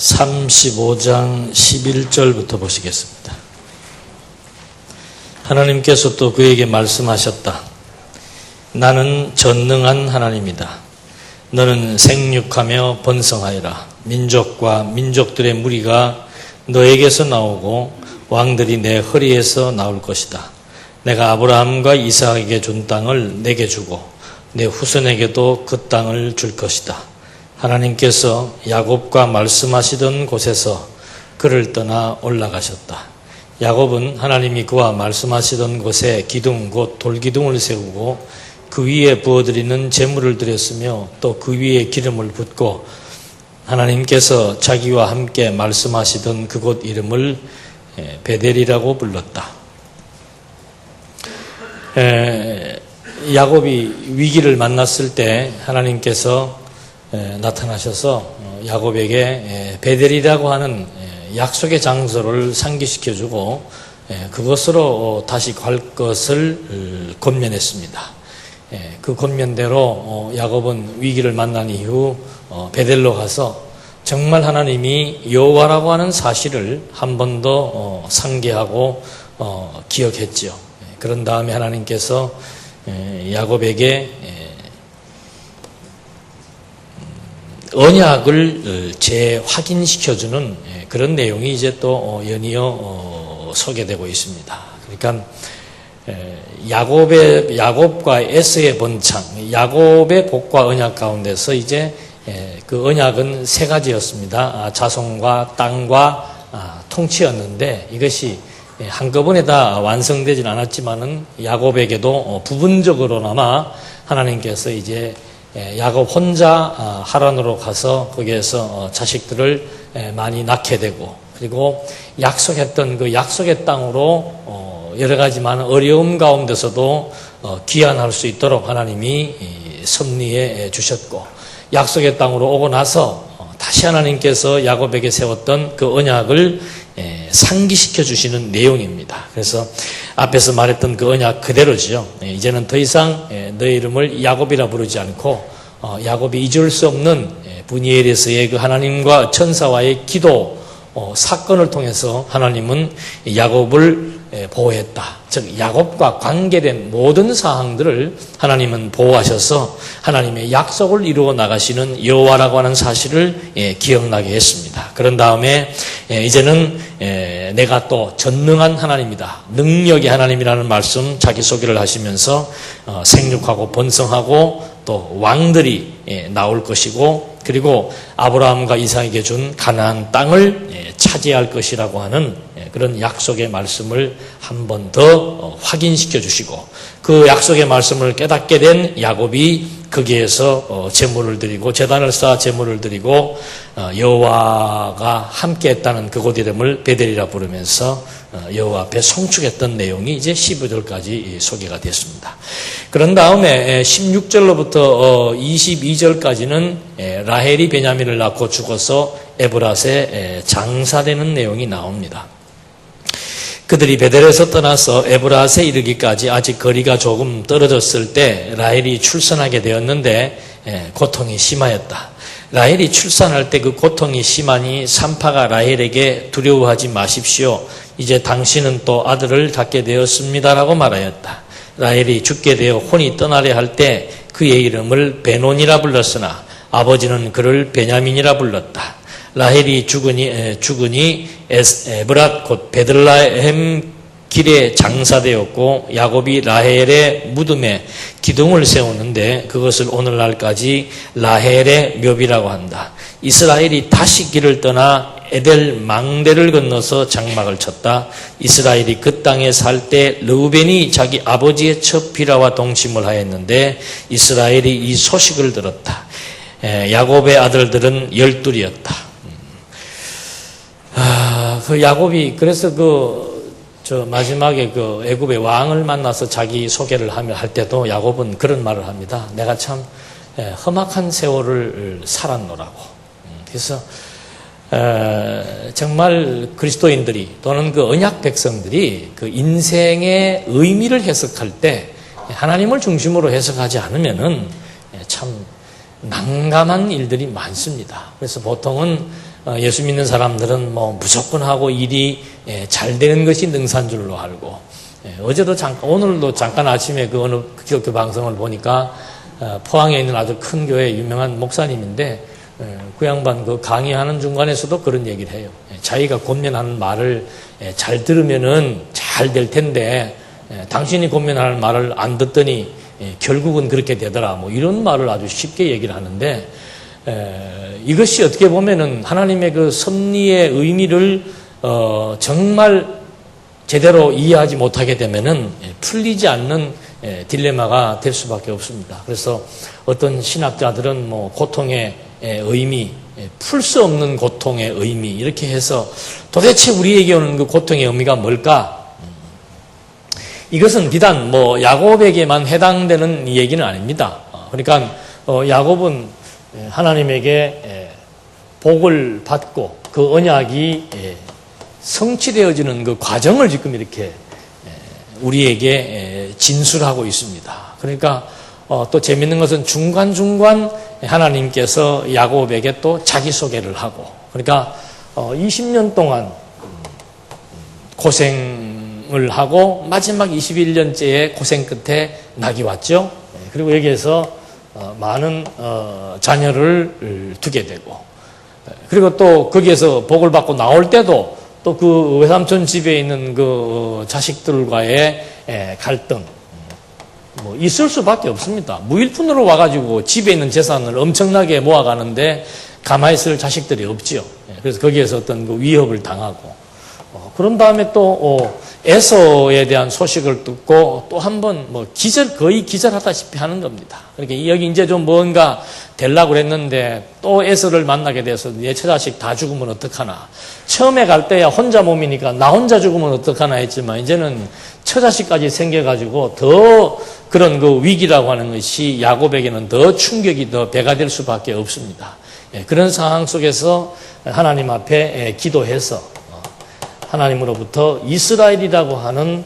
35장 11절부터 보시겠습니다. 하나님께서 또 그에게 말씀하셨다. 나는 전능한 하나님이다. 너는 생육하며 번성하여라. 민족과 민족들의 무리가 너에게서 나오고 왕들이 내 허리에서 나올 것이다. 내가 아브라함과 이삭에게 준 땅을 내게 주고 내 후손에게도 그 땅을 줄 것이다. 하나님께서 야곱과 말씀하시던 곳에서 그를 떠나 올라가셨다. 야곱은 하나님이 그와 말씀하시던 곳에 기둥 곧 돌기둥을 세우고 그 위에 부어드리는 제물을 드렸으며 또 그 위에 기름을 붓고 하나님께서 자기와 함께 말씀하시던 그곳 이름을 베델이라고 불렀다. 야곱이 위기를 만났을 때 하나님께서 나타나셔서 야곱에게 베델이라고 하는 약속의 장소를 상기시켜주고 그것으로 다시 갈 것을 권면했습니다. 그 권면대로 야곱은 위기를 만난 이후 베델로 가서 정말 하나님이 여호와라고 하는 사실을 한 번 더 상기하고 기억했지요. 그런 다음에 하나님께서 야곱에게 언약을 재확인시켜주는 그런 내용이 이제 또 연이어 소개되고 있습니다. 그러니까 야곱과 에서의 번창, 야곱의 복과 언약 가운데서 이제 그 언약은 세 가지였습니다. 자손과 땅과 통치였는데 이것이 한꺼번에 다 완성되진 않았지만은 야곱에게도 부분적으로나마 하나님께서 이제 야곱 혼자 하란으로 가서 거기에서 자식들을 많이 낳게 되고 그리고 약속했던 그 약속의 땅으로 여러 가지 많은 어려움 가운데서도 귀환할 수 있도록 하나님이 섭리해 주셨고 약속의 땅으로 오고 나서 다시 하나님께서 야곱에게 세웠던 그 언약을 상기시켜 주시는 내용입니다. 그래서 앞에서 말했던 그 언약 그대로죠. 이제는 더 이상 너의 이름을 야곱이라 부르지 않고 야곱이 잊을 수 없는 브니엘에서의 그 하나님과 천사와의 기도 사건을 통해서 하나님은 야곱을 보호했다. 즉 야곱과 관계된 모든 사항들을 하나님은 보호하셔서 하나님의 약속을 이루어 나가시는 여호와라고 하는 사실을 기억나게 했습니다. 그런 다음에 이제는 내가 또 전능한 하나님이다. 능력의 하나님이라는 말씀 자기소개를 하시면서 생육하고 번성하고 또 왕들이 나올 것이고 그리고 아브라함과 이삭에게 준 가나안 땅을 차지할 것이라고 하는 그런 약속의 말씀을 한 번 더 확인시켜 주시고 그 약속의 말씀을 깨닫게 된 야곱이 거기에서 제물을 드리고 제단을 쌓아 제물을 드리고 여호와가 함께했다는 그곳 이름을 베델이라 부르면서 여호와 앞에 송축했던 내용이 이제 15절까지 소개가 됐습니다. 그런 다음에 16절로부터 22절까지는 라헬이 베냐민을 낳고 죽어서 에브랏에 장사되는 내용이 나옵니다. 그들이 베델에서 떠나서 에브랏에 이르기까지 아직 거리가 조금 떨어졌을 때 라헬이 출산하게 되었는데 고통이 심하였다. 라헬이 출산할 때 그 고통이 심하니 산파가 라헬에게 두려워하지 마십시오. 이제 당신은 또 아들을 갖게 되었습니다라고 말하였다. 라헬이 죽게 되어 혼이 떠나려 할 때 그의 이름을 베논이라 불렀으나 아버지는 그를 베냐민이라 불렀다. 라헬이 죽으니 에브랏 곧 베들레헴 길에 장사되었고 야곱이 라헬의 무덤에 기둥을 세우는데 그것을 오늘날까지 라헬의 묘비라고 한다. 이스라엘이 다시 길을 떠나 에델 망대를 건너서 장막을 쳤다. 이스라엘이 그 땅에 살 때 르우벤이 자기 아버지의 첫 비라와 동침을 하였는데 이스라엘이 이 소식을 들었다. 야곱의 아들들은 12이었다. 그 야곱이 그래서 마지막에 그 애굽의 왕을 만나서 자기 소개를 할 때도 야곱은 그런 말을 합니다. 내가 참 험악한 세월을 살았노라고. 그래서 정말 그리스도인들이 또는 그 언약 백성들이 그 인생의 의미를 해석할 때 하나님을 중심으로 해석하지 않으면은 참 난감한 일들이 많습니다. 그래서 보통은 예수 믿는 사람들은 뭐 무조건 하고 일이 잘 되는 것이 능사인 줄로 알고, 어제도 잠깐, 오늘도 잠깐 아침에 그 어느 기독교 방송을 보니까 포항에 있는 아주 큰 교회 유명한 목사님인데 그 양반 그 강의하는 중간에서도 그런 얘기를 해요. 자기가 권면하는 말을 잘 들으면은 잘 될 텐데 당신이 권면하는 말을 안 듣더니 결국은 그렇게 되더라. 뭐 이런 말을 아주 쉽게 얘기를 하는데, 이것이 어떻게 보면은 하나님의 그 섭리의 의미를 정말 제대로 이해하지 못하게 되면은 풀리지 않는 딜레마가 될 수밖에 없습니다. 그래서 어떤 신학자들은 뭐 고통의 의미, 풀 수 없는 고통의 의미 이렇게 해서 도대체 우리에게 오는 그 고통의 의미가 뭘까? 이것은 비단 뭐 야곱에게만 해당되는 얘기는 아닙니다. 그러니까 야곱은 하나님에게 복을 받고 그 언약이 성취되어지는 그 과정을 지금 이렇게 우리에게 진술하고 있습니다. 그러니까 또 재밌는 것은 중간중간 하나님께서 야곱에게 또 자기소개를 하고, 그러니까 20년 동안 고생을 하고 마지막 21년째의 고생 끝에 낙이 왔죠. 그리고 여기에서 많은 자녀를 두게 되고, 그리고 또 거기에서 복을 받고 나올 때도 또 그 외삼촌 집에 있는 그 자식들과의 갈등, 뭐 있을 수밖에 없습니다. 무일푼으로 와가지고 집에 있는 재산을 엄청나게 모아가는데 가만히 있을 자식들이 없지요. 그래서 거기에서 어떤 그 위협을 당하고, 그런 다음에 또 에서에 대한 소식을 듣고 또 한 번 뭐 거의 기절하다시피 하는 겁니다. 그러니까 여기 이제 좀 뭔가 되려고 그랬는데 또 에서를 만나게 돼서 내 처자식 다 죽으면 어떡하나. 처음에 갈 때야 혼자 몸이니까 나 혼자 죽으면 어떡하나 했지만 이제는 처자식까지 생겨가지고 더 그런 그 위기라고 하는 것이 야곱에게는 더 충격이 더 배가 될 수밖에 없습니다. 그런 상황 속에서 하나님 앞에 기도해서 하나님으로부터 이스라엘이라고 하는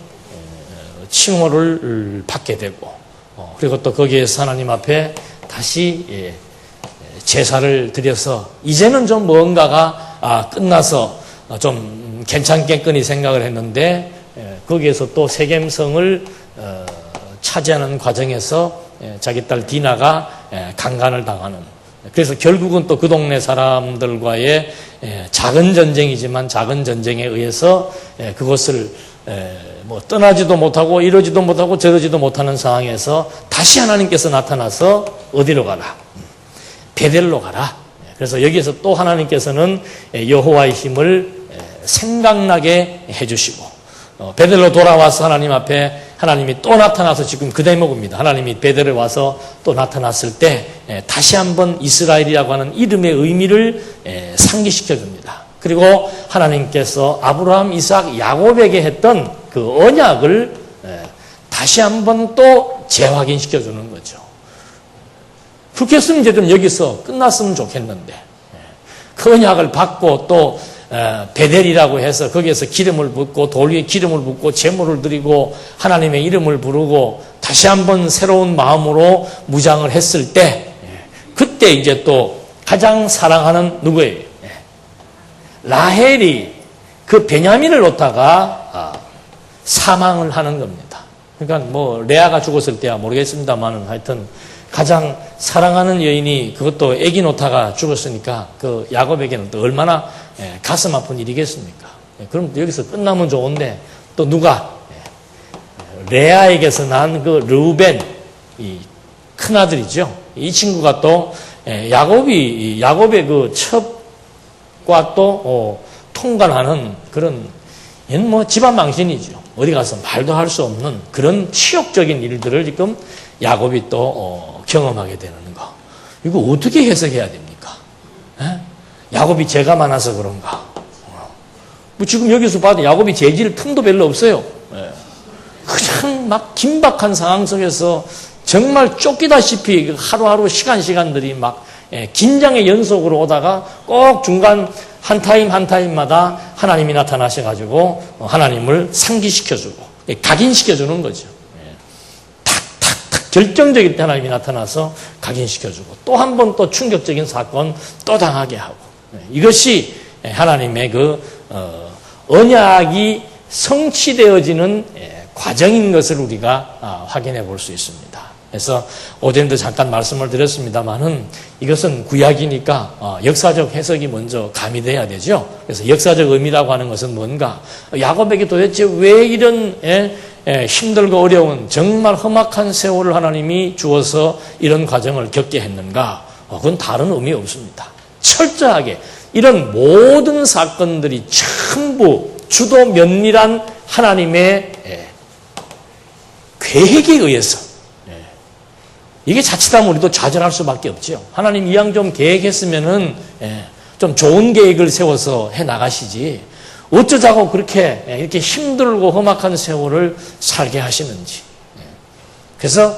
칭호를 받게 되고, 그리고 또 거기에서 하나님 앞에 다시 제사를 드려서 이제는 좀 뭔가가 끝나서 좀 괜찮겠거니 생각을 했는데, 거기에서 또 세겜성을 차지하는 과정에서 자기 딸 디나가 강간을 당하는, 그래서 결국은 또 그 동네 사람들과의 작은 전쟁이지만 작은 전쟁에 의해서 그것을 뭐 떠나지도 못하고 이러지도 못하고 저러지도 못하는 상황에서 다시 하나님께서 나타나서 어디로 가라? 베델로 가라. 그래서 여기에서 또 하나님께서는 여호와의 힘을 생각나게 해주시고, 베델로 돌아와서 하나님 앞에 하나님이 또 나타나서 지금 그 대목입니다. 하나님이 베델에 와서 또 나타났을 때 다시 한번 이스라엘이라고 하는 이름의 의미를 상기시켜 줍니다. 그리고 하나님께서 아브라함, 이삭, 야곱에게 했던 그 언약을 다시 한번 또 재확인시켜 주는 거죠. 그렇게 했으면 이제 좀 여기서 끝났으면 좋겠는데, 그 언약을 받고 또 베델이라고 해서 거기에서 기름을 붓고 돌 위에 기름을 붓고 제물을 드리고 하나님의 이름을 부르고 다시 한번 새로운 마음으로 무장을 했을 때, 그때 이제 또 가장 사랑하는 누구예요? 라헬이 그 베냐민을 놓다가 사망을 하는 겁니다. 그러니까 뭐 레아가 죽었을 때야 모르겠습니다만은 하여튼 가장 사랑하는 여인이 그것도 애기 놓다가 죽었으니까 그 야곱에게는 또 얼마나 가슴 아픈 일이겠습니까? 그럼 여기서 끝나면 좋은데 또 누가 레아에게서 난 그 르우벤, 이 큰아들이죠. 이 친구가 또 야곱의 그 첩과 또 통관하는 그런 뭐 집안 망신이죠. 어디 가서 말도 할 수 없는 그런 치욕적인 일들을 지금 야곱이 또 경험하게 되는 거. 이거 어떻게 해석해야 됩니까? 야곱이 죄가 많아서 그런가? 뭐 지금 여기서 봐도 야곱이 죄질 틈도 별로 없어요. 그냥 막 긴박한 상황 속에서 정말 쫓기다시피 하루하루 시간들이 막 긴장의 연속으로 오다가 꼭 중간 한 타임마다 하나님이 나타나셔가지고 하나님을 상기시켜주고 각인시켜주는 거죠. 탁탁탁 결정적일 때 하나님이 나타나서 각인시켜주고 또 한 번 또 충격적인 사건 또 당하게 하고, 이것이 하나님의 언약이 성취되어지는 과정인 것을 우리가 확인해 볼 수 있습니다. 그래서 어제도 잠깐 말씀을 드렸습니다만은 이것은 구약이니까 역사적 해석이 먼저 가미돼야 되죠. 그래서 역사적 의미라고 하는 것은 뭔가, 야곱에게 도대체 왜 이런 힘들고 어려운 정말 험악한 세월을 하나님이 주어서 이런 과정을 겪게 했는가? 그건 다른 의미 없습니다. 철저하게 이런 모든 사건들이 전부 주도 면밀한 하나님의 계획에 의해서, 이게 자칫하면 우리도 좌절할 수밖에 없죠. 하나님 이왕 좀 계획했으면은 좀 좋은 계획을 세워서 해 나가시지, 어쩌자고 그렇게 이렇게 힘들고 험악한 세월을 살게 하시는지. 그래서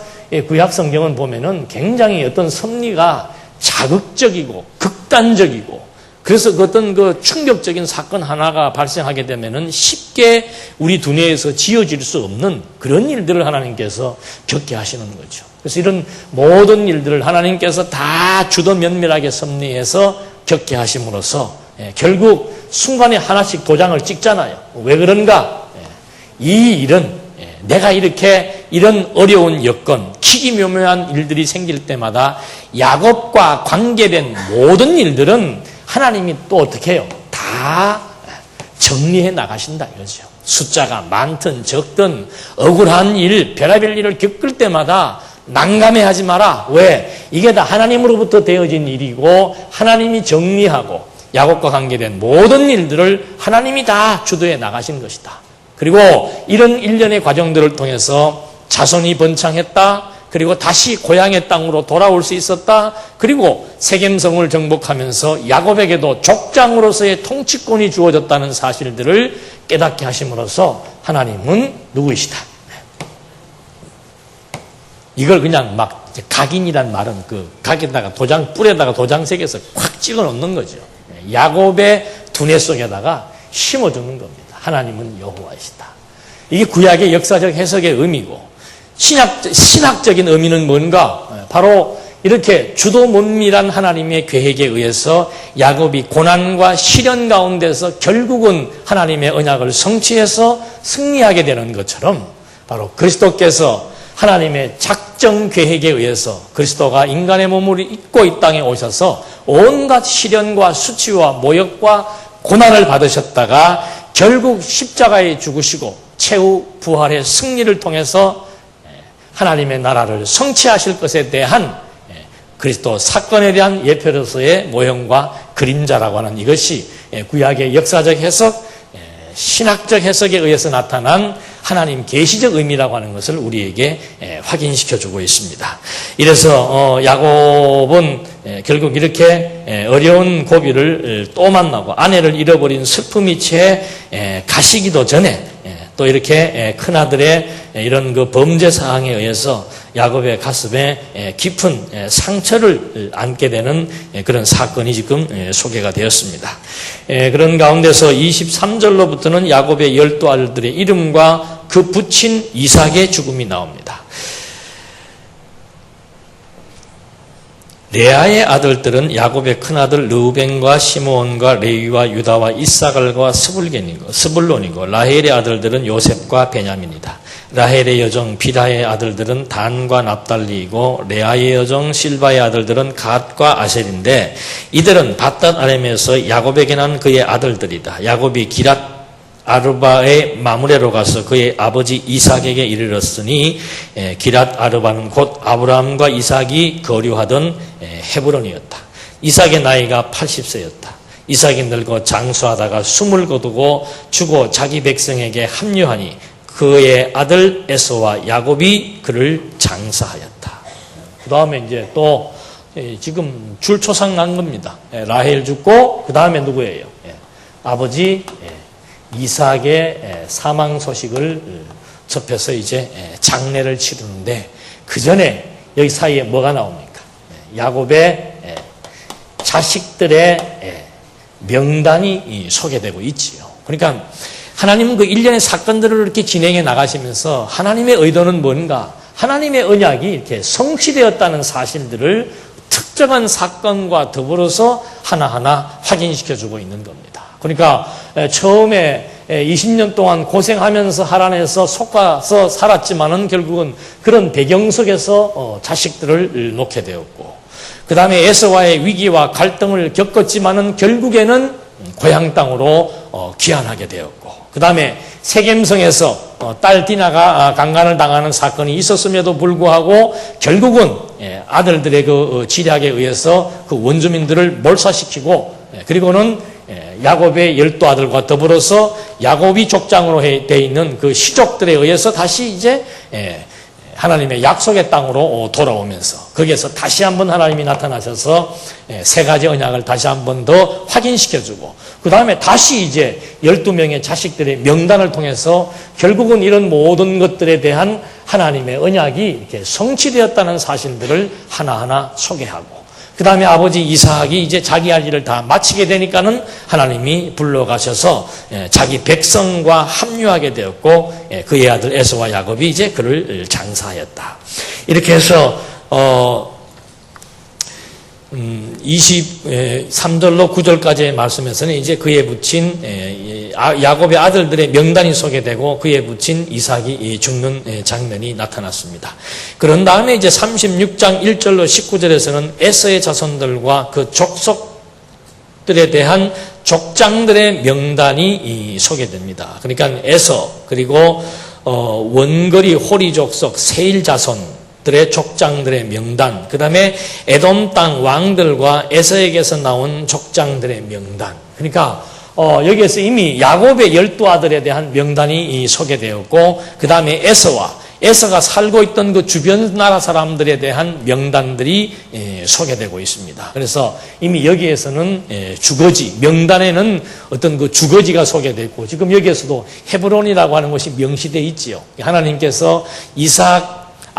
구약 성경은 보면은 굉장히 어떤 섭리가 자극적이고 극단적이고, 그래서 어떤 충격적인 사건 하나가 발생하게 되면은 쉽게 우리 두뇌에서 지어질 수 없는 그런 일들을 하나님께서 겪게 하시는 거죠. 그래서 이런 모든 일들을 하나님께서 다 주도 면밀하게 섭리해서 겪게 하심으로써 결국 순간에 하나씩 도장을 찍잖아요. 왜 그런가? 이 일은 내가 이렇게 이런 어려운 여건, 기기묘묘한 일들이 생길 때마다 야곱과 관계된 모든 일들은 하나님이 또 어떻게 해요? 다 정리해 나가신다 이거죠. 숫자가 많든 적든 억울한 일, 별의별 일을 겪을 때마다 난감해하지 마라. 왜? 이게 다 하나님으로부터 되어진 일이고 하나님이 정리하고 야곱과 관계된 모든 일들을 하나님이 다 주도해 나가신 것이다. 그리고 이런 일련의 과정들을 통해서 자손이 번창했다. 그리고 다시 고향의 땅으로 돌아올 수 있었다. 그리고 세겜성을 정복하면서 야곱에게도 족장으로서의 통치권이 주어졌다는 사실들을 깨닫게 하심으로써 하나님은 누구이시다. 이걸 그냥 막 각인이란 말은 각에다가 뿔에다가 도장 새겨서 콱 찍어 놓는 거죠. 야곱의 두뇌 속에다가 심어주는 겁니다. 하나님은 여호와이시다. 이게 구약의 역사적 해석의 의미고, 신학적인 의미는 뭔가? 바로 이렇게 주도 면밀한 하나님의 계획에 의해서 야곱이 고난과 시련 가운데서 결국은 하나님의 언약을 성취해서 승리하게 되는 것처럼, 바로 그리스도께서 하나님의 작정 계획에 의해서 그리스도가 인간의 몸을 입고 이 땅에 오셔서 온갖 시련과 수치와 모욕과 고난을 받으셨다가 결국 십자가에 죽으시고 최후 부활의 승리를 통해서 하나님의 나라를 성취하실 것에 대한 그리스도 사건에 대한 예표로서의 모형과 그림자라고 하는 이것이 구약의 역사적 해석, 신학적 해석에 의해서 나타난 하나님 계시적 의미라고 하는 것을 우리에게 확인시켜주고 있습니다. 이래서 야곱은 결국 이렇게 어려운 고비를 또 만나고 아내를 잃어버린 슬픔이 채 가시기도 전에 또 이렇게 큰아들의 이런 범죄 사항에 의해서 야곱의 가슴에 깊은 상처를 안게 되는 그런 사건이 지금 소개가 되었습니다. 그런 가운데서 23절로부터는 야곱의 12아들들의 이름과 그 부친 이삭의 죽음이 나옵니다. 레아의 아들들은 야곱의 큰아들 르우벤과 시므온과 레위와 유다와 이사갈과 스불론이고 라헬의 아들들은 요셉과 베냐민이다. 라헬의 여종 비라의 아들들은 단과 납달리이고 레아의 여종 실바의 아들들은 갓과 아셀인데 이들은 밧닷 아람에서 야곱에게 난 그의 아들들이다. 야곱이 기랏 아르바의 마므레로 가서 그의 아버지 이삭에게 이르렀으니 기랏 아르바는 곧 아브라함과 이삭이 거류하던 헤브론이었다. 이삭의 나이가 80세였다. 이삭이 늙어 장수하다가 숨을 거두고 죽어 자기 백성에게 합류하니 그의 아들 에서와 야곱이 그를 장사하였다. 그 다음에 이제 또 지금 줄초상 난 겁니다. 라헬 죽고 그 다음에 누구예요? 아버지 이삭의 사망 소식을 접해서 이제 장례를 치르는데 그 전에 여기 사이에 뭐가 나옵니까? 야곱의 자식들의 명단이 소개되고 있지요. 그러니까 하나님은 그 일련의 사건들을 이렇게 진행해 나가시면서 하나님의 의도는 뭔가? 하나님의 언약이 이렇게 성취되었다는 사실들을 특정한 사건과 더불어서 하나하나 확인시켜주고 있는 겁니다. 그러니까 처음에 20년 동안 고생하면서 하란에서 속아서 살았지만은 결국은 그런 배경 속에서 자식들을 놓게 되었고, 그 다음에 에서와의 위기와 갈등을 겪었지만은 결국에는 고향 땅으로 귀환하게 되었고, 그 다음에 세겜성에서 딸 디나가 강간을 당하는 사건이 있었음에도 불구하고 결국은 아들들의 그 지략에 의해서 그 원주민들을 몰살시키고, 그리고는 야곱의 12아들과 더불어서 야곱이 족장으로 되어 있는 그 시족들에 의해서 다시 이제 하나님의 약속의 땅으로 돌아오면서 거기에서 다시 한번 하나님이 나타나셔서 세 가지 언약을 다시 한번 더 확인시켜주고, 그 다음에 다시 이제 12명의 자식들의 명단을 통해서 결국은 이런 모든 것들에 대한 하나님의 언약이 이렇게 성취되었다는 사실들을 하나하나 소개하고, 그 다음에 아버지 이삭이 이제 자기 할 일을 다 마치게 되니까는 하나님이 불러가셔서 자기 백성과 합류하게 되었고, 그의 아들 에서와 야곱이 이제 그를 장사하였다. 이렇게 해서 23절로 9절까지의 말씀에서는 이제 그에 붙인 야곱의 아들들의 명단이 소개되고 그에 붙인 이삭이 죽는 장면이 나타났습니다. 그런 다음에 이제 36장 1절로 19절에서는 에서의 자손들과 그 족속들에 대한 족장들의 명단이 소개됩니다. 그러니까 에서, 그리고 원거리 호리 족속 세일 자손 들의 족장들의 명단, 그 다음에 에돔 땅 왕들과 에서에게서 나온 족장들의 명단. 그러니까 여기에서 이미 야곱의 12아들에 대한 명단이 소개되었고, 그 다음에 에서가 살고 있던 그 주변 나라 사람들에 대한 명단들이 소개되고 있습니다. 그래서 이미 여기에서는 주거지, 명단에는 어떤 그 주거지가 소개되어 있고, 지금 여기에서도 헤브론이라고 하는 것이 명시되어 있지요. 하나님께서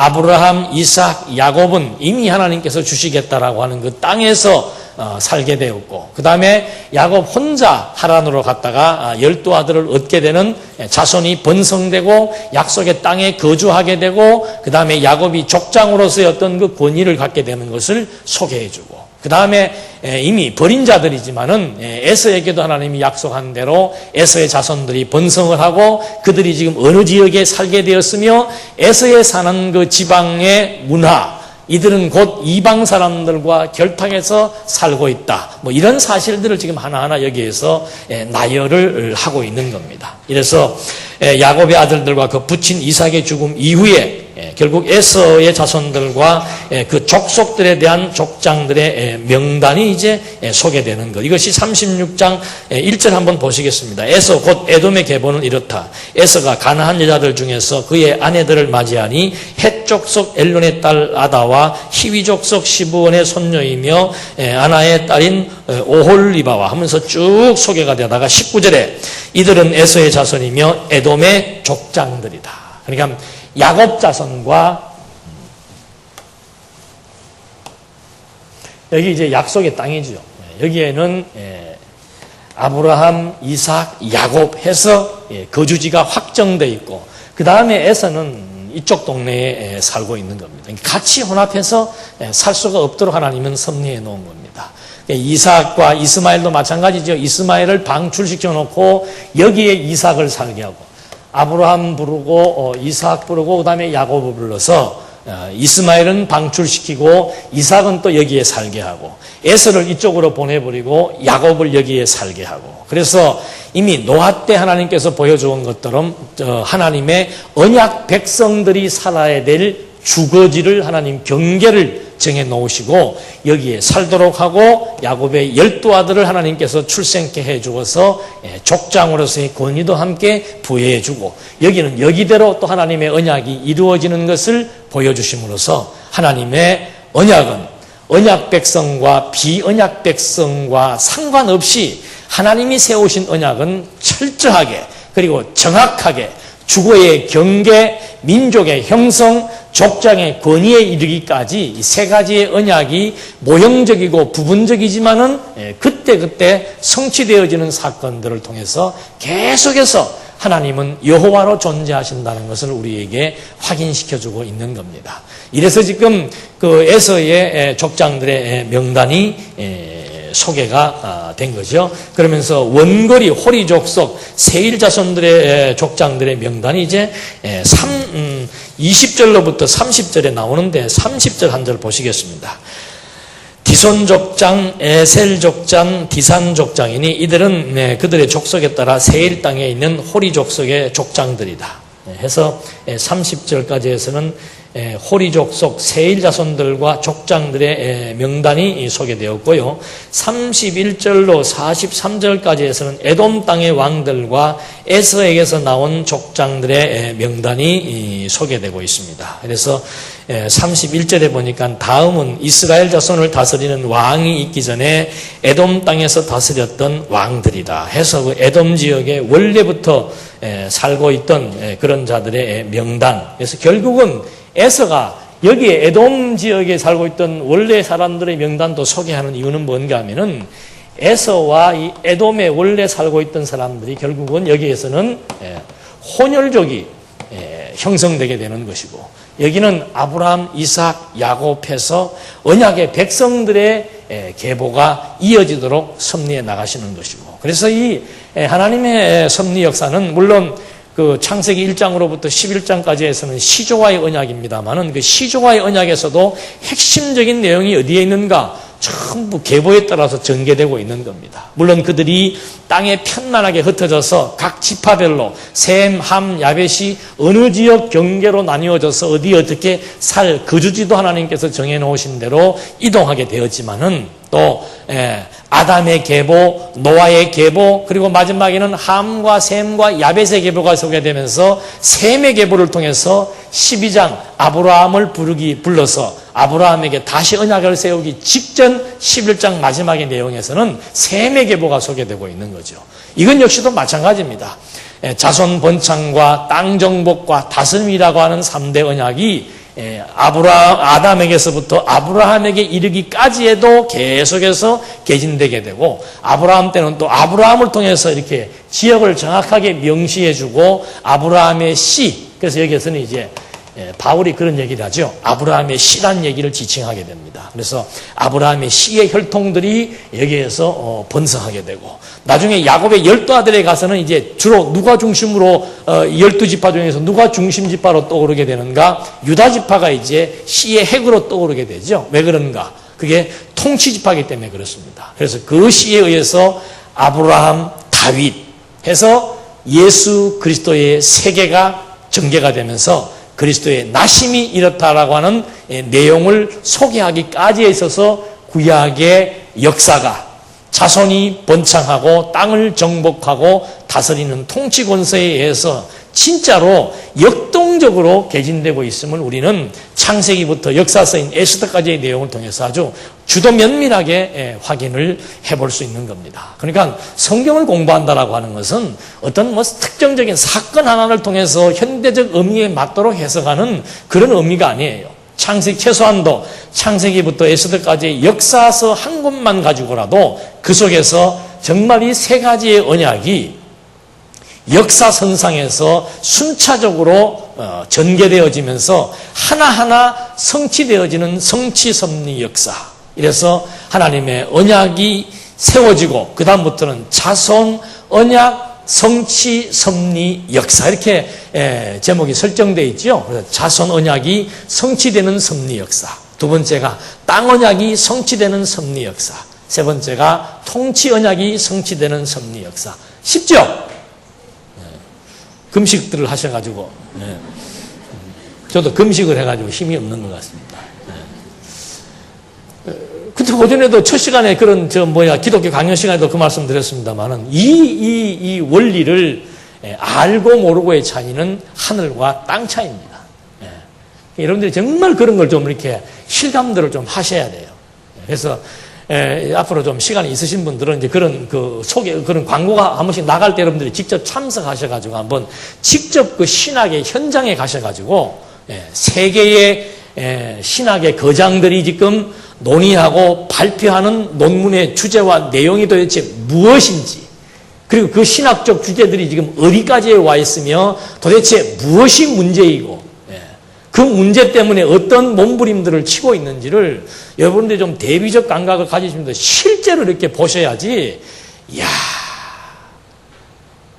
아브라함, 이삭, 야곱은 이미 하나님께서 주시겠다라고 하는 그 땅에서 살게 되었고, 그 다음에 야곱 혼자 하란으로 갔다가 12아들을 얻게 되는 자손이 번성되고 약속의 땅에 거주하게 되고, 그 다음에 야곱이 족장으로서의 어떤 그 권위를 갖게 되는 것을 소개해주고, 그 다음에 이미 버린 자들이지만은 에서에게도 하나님이 약속한 대로 에서의 자손들이 번성을 하고 그들이 지금 어느 지역에 살게 되었으며 에서에 사는 그 지방의 문화, 이들은 곧 이방 사람들과 결탁해서 살고 있다. 뭐 이런 사실들을 지금 하나하나 여기에서 나열을 하고 있는 겁니다. 이래서 야곱의 아들들과 그 붙인 이삭의 죽음 이후에 결국 에서의 자손들과 그 족속들에 대한 족장들의 명단이 이제 소개되는 것. 이것이 36장 1절 한번 보시겠습니다. 에서 곧 에돔의 계보는 이렇다. 에서가 가나안 여자들 중에서 그의 아내들을 맞이하니 헷 족속 엘론의 딸 아다와 히위 족속 시브온의 손녀이며 아나의 딸인 오홀리바와 하면서 쭉 소개가 되다가 19절에 이들은 에서의 자손이며 에돔의 족장들이다. 그러니까 야곱 자손과 여기 이제 약속의 땅이죠. 여기에는 아브라함, 이삭, 야곱 해서 거주지가 확정되어 있고, 그 다음에 에서는 이쪽 동네에 살고 있는 겁니다. 같이 혼합해서 살 수가 없도록 하나님은 섭리해 놓은 겁니다. 이삭과 이스마엘도 마찬가지죠. 이스마엘을 방출시켜 놓고 여기에 이삭을 살게 하고, 아브라함 부르고 이삭 부르고 그 다음에 야곱을 불러서 이스마엘은 방출시키고 이삭은 또 여기에 살게 하고, 에서를 이쪽으로 보내버리고 야곱을 여기에 살게 하고, 그래서 이미 노아 때 하나님께서 보여주은 것처럼 하나님의 언약 백성들이 살아야 될 주거지를 하나님 경계를 정해 놓으시고 여기에 살도록 하고, 야곱의 12아들을 하나님께서 출생케 해 주어서 족장으로서의 권위도 함께 부여해 주고, 여기는 여기대로 또 하나님의 언약이 이루어지는 것을 보여주심으로써 하나님의 언약은 언약 백성과 비언약 백성과 상관없이 하나님이 세우신 언약은 철저하게 그리고 정확하게 주거의 경계, 민족의 형성, 족장의 권위에 이르기까지 이 세 가지의 언약이 모형적이고 부분적이지만은 그때 성취되어지는 사건들을 통해서 계속해서 하나님은 여호와로 존재하신다는 것을 우리에게 확인시켜주고 있는 겁니다. 이래서 지금 그 에서의 족장들의 명단이 소개가 된 거죠. 그러면서 원거리 호리 족속 세일 자손들의 족장들의 명단이 이제 20절로부터 30절에 나오는데 30절 한 절 보시겠습니다. 디손 족장, 에셀 족장, 디산 족장이니 이들은 그들의 족속에 따라 세일 땅에 있는 호리 족속의 족장들이다. 해서 30절까지 해서는 호리 족속 세일 자손들과 족장들의 명단이 소개되었고요. 31절로 43절까지 해서는 에돔 땅의 왕들과 에서에게서 나온 족장들의 명단이 소개되고 있습니다. 그래서 31절에 보니까 다음은 이스라엘 자손을 다스리는 왕이 있기 전에 에돔 땅에서 다스렸던 왕들이다 해서 그 에돔 지역에 원래부터 살고 있던 그런 자들의 명단. 그래서 결국은 에서가 여기에 에돔 지역에 살고 있던 원래 사람들의 명단도 소개하는 이유는 뭔가 하면은 에서와 이 에돔에 원래 살고 있던 사람들이 결국은 여기에서는 혼혈족이 형성되게 되는 것이고, 여기는 아브라함, 이삭, 야곱해서 언약의 백성들의 계보가 이어지도록 섭리해 나가시는 것이고, 그래서 이 하나님의 섭리 역사는 물론 그 창세기 1장으로부터 11장까지 해서는 시조와의 언약입니다만은 그 시조와의 언약에서도 핵심적인 내용이 어디에 있는가? 전부 계보에 따라서 전개되고 있는 겁니다. 물론 그들이 땅에 편만하게 흩어져서 각 지파별로 셈, 함, 야벳이 어느 지역 경계로 나뉘어져서 어디 어떻게 살 거주지도 하나님께서 정해놓으신 대로 이동하게 되었지만은 또 아담의 계보, 노아의 계보, 그리고 마지막에는 함과 셈과 야벳의 계보가 소개되면서 셈의 계보를 통해서 12장 아브라함을 불러서 아브라함에게 다시 언약을 세우기 직전 11장 마지막의 내용에서는 셈의 계보가 소개되고 있는 거죠. 이건 역시도 마찬가지입니다. 자손 번창과 땅 정복과 다스림이라고 하는 3대 언약이 아담에게서부터 아브라함에게 이르기까지에도 계속해서 개진되게 되고, 아브라함 때는 또 아브라함을 통해서 이렇게 지역을 정확하게 명시해주고 아브라함의 씨, 그래서 여기에서는 이제 바울이 그런 얘기를 하죠. 아브라함의 씨란 얘기를 지칭하게 됩니다. 그래서 아브라함의 씨의 혈통들이 여기에서 번성하게 되고, 나중에 야곱의 12아들에 가서는 이제 주로 누가 중심으로 12지파 중에서 누가 중심 지파로 떠오르게 되는가? 유다 지파가 이제 씨의 핵으로 떠오르게 되죠. 왜 그런가? 그게 통치 지파이기 때문에 그렇습니다. 그래서 그 씨에 의해서 아브라함, 다윗 해서 예수 그리스도의 세계가 전개가 되면서 그리스도의 나심이 이렇다라고 하는 내용을 소개하기까지에 있어서 구약의 역사가 자손이 번창하고 땅을 정복하고 다스리는 통치 권세에 의해서 진짜로 역동적으로 개진되고 있음을 우리는 창세기부터 역사서인 에스더까지의 내용을 통해서 아주 주도 면밀하게 확인을 해볼 수 있는 겁니다. 그러니까 성경을 공부한다라고 하는 것은 어떤 특정적인 사건 하나를 통해서 현대적 의미에 맞도록 해석하는 그런 의미가 아니에요. 최소한도 창세기부터 에스더까지의 역사서 한 권만 가지고라도 그 속에서 정말 이 세 가지의 언약이 역사선상에서 순차적으로 전개되어지면서 하나하나 성취되어지는 성취섭리 역사. 이래서 하나님의 언약이 세워지고 그 다음부터는 자손, 언약, 성취, 섭리, 역사 이렇게 제목이 설정되어 있죠. 그래서 자손 언약이 성취되는 섭리 역사. 두 번째가 땅 언약이 성취되는 섭리 역사. 세 번째가 통치 언약이 성취되는 섭리 역사. 쉽죠? 금식들을 하셔가지고 저도 금식을 해가지고 힘이 없는 것 같습니다. 그때 오전에도 첫 시간에 그런 기독교 강연 시간에도 그 말씀 드렸습니다만은 이 원리를 알고 모르고의 차이는 하늘과 땅 차이입니다. 여러분들이 정말 그런 걸 좀 이렇게 실감들을 좀 하셔야 돼요. 그래서 앞으로 좀 시간이 있으신 분들은 이제 그런 그런 광고가 한 번씩 나갈 때 여러분들이 직접 참석하셔가지고 한번 직접 그 신학의 현장에 가셔가지고 세계의 신학의 거장들이 지금 논의하고 발표하는 논문의 주제와 내용이 도대체 무엇인지 그리고 그 신학적 주제들이 지금 어디까지에 와 있으며 도대체 무엇이 문제이고 그 문제 때문에 어떤 몸부림들을 치고 있는지를 여러분들이 좀 대비적 감각을 가지시면서 실제로 이렇게 보셔야지, 이야,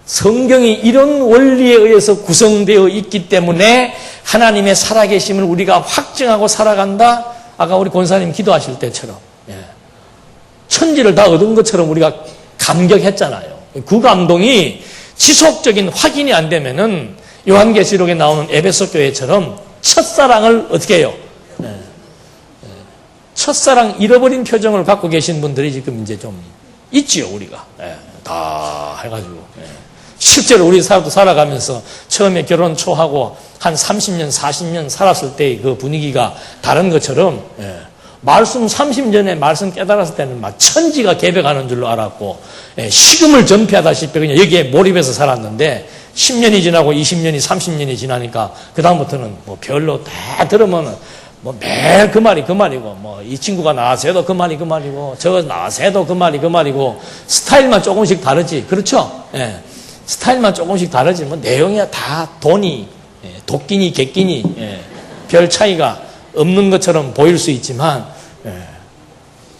성경이 이런 원리에 의해서 구성되어 있기 때문에 하나님의 살아계심을 우리가 확증하고 살아간다. 아까 우리 권사님 기도하실 때처럼 천지를 다 얻은 것처럼 우리가 감격했잖아요. 그 감동이 지속적인 확인이 안 되면은 요한계시록에 나오는 에베소 교회처럼 첫사랑을 어떻게 해요? 첫사랑 잃어버린 표정을 갖고 계신 분들이 지금 이제 좀 있지요, 우리가. 다 해가지고. 실제로 우리 살아가면서 처음에 결혼 초하고 한 30년, 40년 살았을 때 그 분위기가 다른 것처럼, 말씀 30년에 말씀 깨달았을 때는 막 천지가 개벽하는 줄로 알았고, 식음을 전폐하다시피 그냥 여기에 몰입해서 살았는데, 10년이 지나고 20년이 30년이 지나니까 그다음부터는 뭐 별로 다 들으면 뭐 매일 그 말이고 뭐 이 친구가 나와서 해도 그 말이고 저거 나와서 해도 그 말이고 스타일만 조금씩 다르지. 그렇죠? 스타일만 조금씩 다르지 뭐 내용이 다 돈이 도끼니 객끼니 별 차이가 없는 것처럼 보일 수 있지만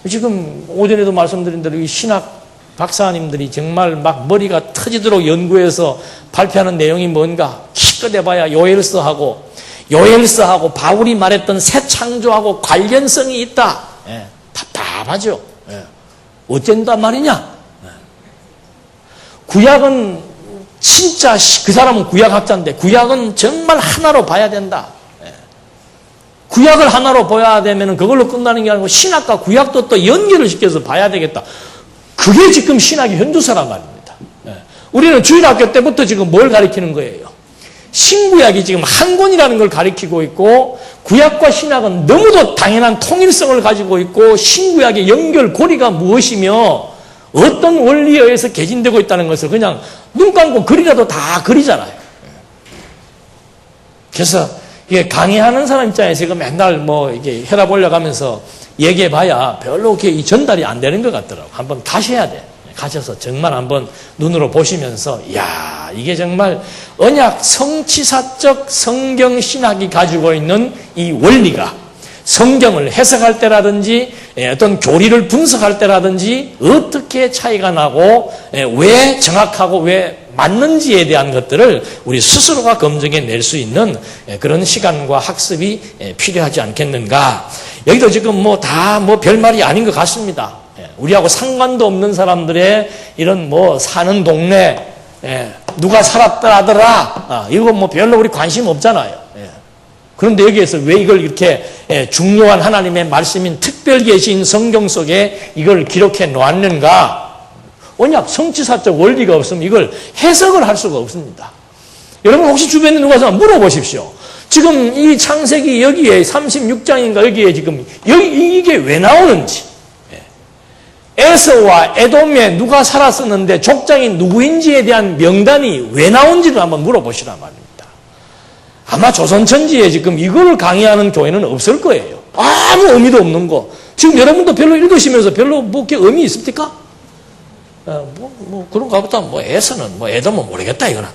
지금 오전에도 말씀드린 대로 이 신학 박사님들이 정말 막 머리가 터지도록 연구해서 발표하는 내용이 뭔가 기껏 해봐야 요엘서하고 바울이 말했던 새 창조하고 관련성이 있다. 답답하죠. 어쩐단 말이냐? 구약은 진짜 그 사람은 구약학자인데 구약은 정말 하나로 봐야 된다. 구약을 하나로 봐야 되면 그걸로 끝나는 게 아니고 신학과 구약도 또 연결을 시켜서 봐야 되겠다. 그게 지금 신학의 현주사란 말입니다. 우리는 주일학교 때부터 지금 뭘 가리키는 거예요? 신구약이 지금 한 권이라는 걸 가리키고 있고 구약과 신학은 너무도 당연한 통일성을 가지고 있고 신구약의 연결고리가 무엇이며 어떤 원리에 의해서 개진되고 있다는 것을 그냥 눈 감고 그리라도 다 그리잖아요. 그래서 이게 강의하는 사람 입장에서 이거 맨날 뭐 이게 혈압 올라가면서 얘기해봐야 별로 이렇게 전달이 안 되는 것 같더라고요. 한번 가셔야 돼. 가셔서 정말 한번 눈으로 보시면서 이야 이게 정말 언약 성취사적 성경신학이 가지고 있는 이 원리가 성경을 해석할 때라든지 어떤 교리를 분석할 때라든지 어떻게 차이가 나고 왜 정확하고 왜 맞는지에 대한 것들을 우리 스스로가 검증해낼 수 있는 그런 시간과 학습이 필요하지 않겠는가. 여기도 지금 뭐 다 뭐 별말이 아닌 것 같습니다. 우리하고 상관도 없는 사람들의 이런 뭐 사는 동네 누가 살았더라 이거 뭐 별로 우리 관심 없잖아요. 그런데 여기에서 왜 이걸 이렇게 중요한 하나님의 말씀인 특별 계시인 성경 속에 이걸 기록해 놓았는가? 언약 성취사적 원리가 없으면 이걸 해석을 할 수가 없습니다. 여러분 혹시 주변에 누가 있으면 물어보십시오. 지금 이 창세기 여기에 36장인가 여기에 지금 이게 왜 나오는지 에서와 에돔에 누가 살았었는데 족장이 누구인지에 대한 명단이 왜 나온지를 한번 물어보시란 말입니다. 아마 조선천지에 지금 이걸 강의하는 교회는 없을 거예요. 아무 의미도 없는 거. 지금 여러분도 별로 읽으시면서 별로 뭐 이렇게 의미 있습니까? 그런가 보다. 뭐 에서는 뭐 에돔은 모르겠다 이거는.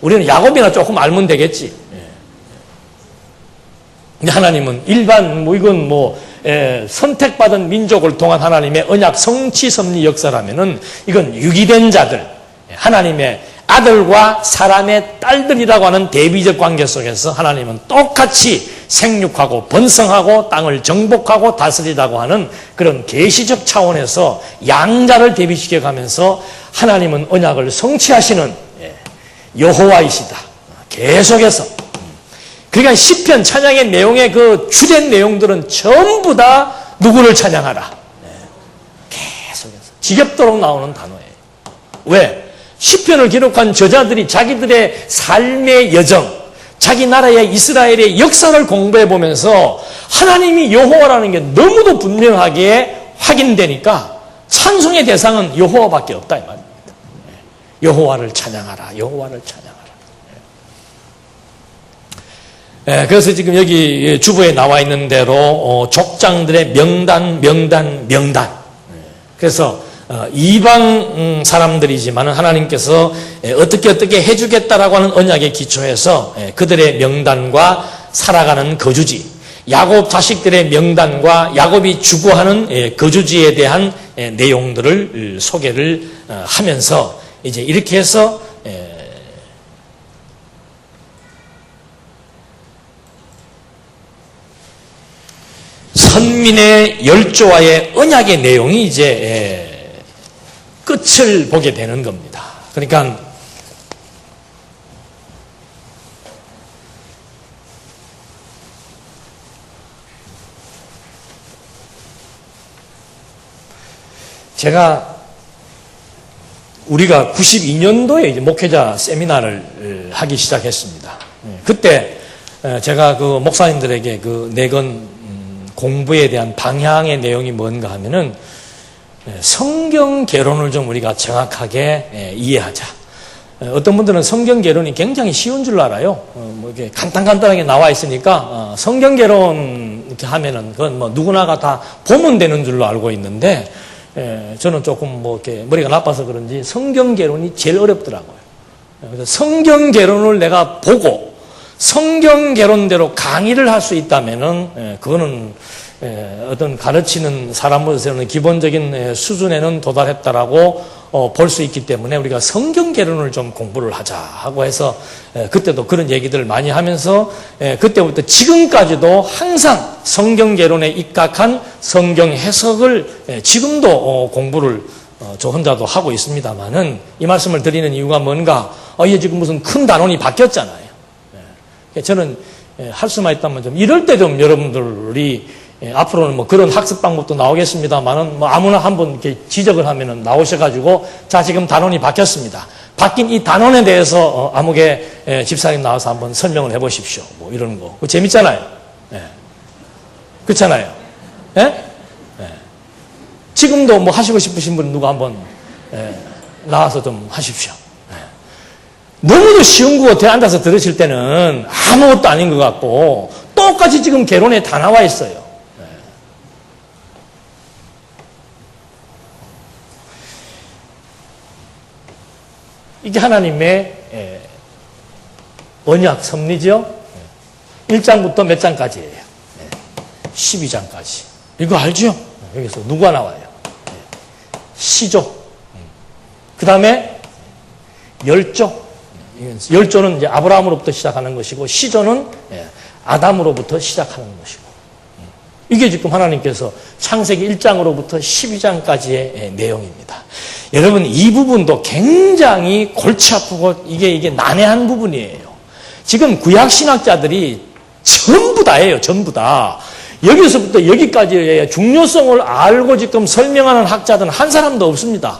우리는 야곱이나 조금 알면 되겠지. 근데 하나님은 일반 이건 선택받은 민족을 통한 하나님의 언약 성취 섭리 역사라면은 이건 유기된 자들, 하나님의 아들과 사람의 딸들이라고 하는 대비적 관계 속에서 하나님은 똑같이 생육하고 번성하고 땅을 정복하고 다스리라고 하는 그런 계시적 차원에서 양자를 대비시켜 가면서 하나님은 언약을 성취하시는 여호와이시다. 계속해서. 그러니까 시편 찬양의 내용의 그 주된 내용들은 전부 다 누구를 찬양하라. 계속해서 지겹도록 나오는 단어예요. 왜? 시편을 기록한 저자들이 자기들의 삶의 여정, 자기 나라의 이스라엘의 역사를 공부해 보면서 하나님이 여호와라는 게 너무도 분명하게 확인되니까 찬송의 대상은 여호와밖에 없다 이 말입니다. 여호와를 찬양하라. 여호와를 찬양하라. 그래서 지금 여기 주보에 나와 있는 대로 족장들의 명단. 그래서 이방 사람들이지만 하나님께서 어떻게 해주겠다라고 하는 언약에 기초해서 그들의 명단과 살아가는 거주지, 야곱 자식들의 명단과 야곱이 주거하는 거주지에 대한 내용들을 소개를 하면서 이제 이렇게 해서 선민의 열조와의 언약의 내용이 이제 끝을 보게 되는 겁니다. 그러니까 우리가 92년도에 이제 목회자 세미나를 하기 시작했습니다. 그때 제가 그 목사님들에게 그 내건 공부에 대한 방향의 내용이 뭔가 하면은 성경 개론을 좀 우리가 정확하게 이해하자. 어떤 분들은 성경 개론이 굉장히 쉬운 줄 알아요. 뭐 이렇게 간단하게 나와 있으니까 성경 개론 이렇게 하면은 그건 뭐 누구나가 다 보면 되는 줄로 알고 있는데 저는 조금 뭐 이렇게 머리가 나빠서 그런지 성경 개론이 제일 어렵더라고요. 그래서 성경 개론을 내가 보고 성경 개론대로 강의를 할 수 있다면은 그거는 어떤 가르치는 사람으로서는 기본적인 수준에는 도달했다라고 볼 수 있기 때문에 우리가 성경 개론을 좀 공부를 하자 하고 해서 그때도 그런 얘기들을 많이 하면서 그때부터 지금까지도 항상 성경 개론에 입각한 성경 해석을 지금도 공부를 저 혼자도 하고 있습니다만은 이 말씀을 드리는 이유가 뭔가 이게 지금 무슨 큰 단원이 바뀌었잖아요. 저는 할 수만 있다면 좀 이럴 때 좀 여러분들이 앞으로는 뭐 그런 학습 방법도 나오겠습니다만은 뭐 아무나 한번 이렇게 지적을 하면은 나오셔가지고 자 지금 단원이 바뀌었습니다. 바뀐 이 단원에 대해서 아무개 집사님 나와서 한번 설명을 해보십시오. 뭐 이런 거 그거 재밌잖아요. 그렇잖아요. 지금도 뭐 하시고 싶으신 분 누가 한번 나와서 좀 하십시오. 너무도 쉬운 거 같아요. 앉아서 들으실 때는 아무것도 아닌 것 같고 똑같이 지금 개론에 다 나와 있어요. 이게 하나님의 언약 섭리죠. 1장부터 몇 장까지예요? 12장까지. 이거 알죠? 여기서 누가 나와요? 시조. 그 다음에 열조. 열조는 이제 아브라함으로부터 시작하는 것이고 시조는 아담으로부터 시작하는 것이고 이게 지금 하나님께서 창세기 1장으로부터 12장까지의 내용입니다. 여러분 이 부분도 굉장히 골치 아프고 이게 난해한 부분이에요. 지금 구약신학자들이 전부 다예요. 전부 다. 여기서부터 여기까지의 중요성을 알고 지금 설명하는 학자들은 한 사람도 없습니다.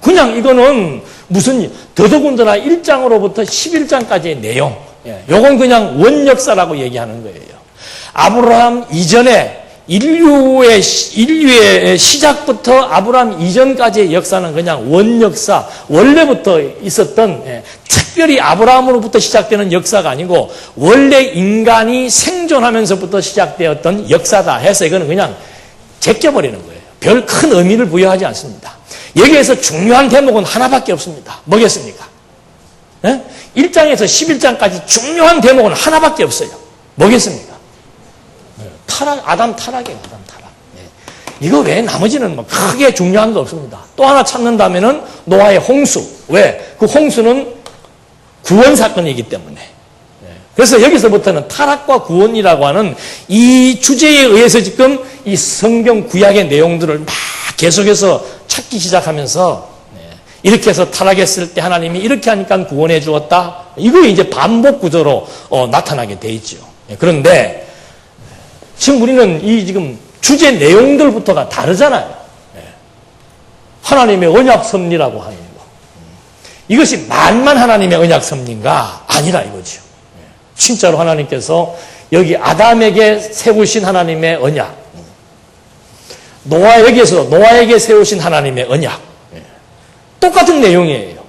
그냥 이거는 무슨 더더군다나 1장으로부터 11장까지의 내용. 요건 그냥 원역사라고 얘기하는 거예요. 아브라함 이전에 인류의 시작부터 아브라함 이전까지의 역사는 그냥 원역사, 원래부터 있었던 특별히 아브라함으로부터 시작되는 역사가 아니고 원래 인간이 생존하면서부터 시작되었던 역사다 해서 이거는 그냥 제껴버리는 거예요. 별 큰 의미를 부여하지 않습니다. 여기에서 중요한 대목은 하나밖에 없습니다. 뭐겠습니까? 1장에서 11장까지 중요한 대목은 하나밖에 없어요. 뭐겠습니까? 아담 타락이에요. 아담 타락. 이거 외에 나머지는 뭐 크게 중요한 거 없습니다. 또 하나 찾는다면은 노아의 홍수. 왜? 그 홍수는 구원 사건이기 때문에. 그래서 여기서부터는 타락과 구원이라고 하는 이 주제에 의해서 지금 이 성경 구약의 내용들을 막 계속해서 찾기 시작하면서 이렇게 해서 타락했을 때 하나님이 이렇게 하니까 구원해 주었다. 이거 이제 반복 구조로 나타나게 돼 있죠. 그런데 지금 우리는 이 지금 주제 내용들부터가 다르잖아요. 하나님의 언약 섭리라고 하는 거. 이것이 말만 하나님의 언약 섭리인가? 아니라 이거죠. 진짜로 하나님께서 여기 아담에게 세우신 하나님의 언약, 노아에게 세우신 하나님의 언약, 똑같은 내용이에요.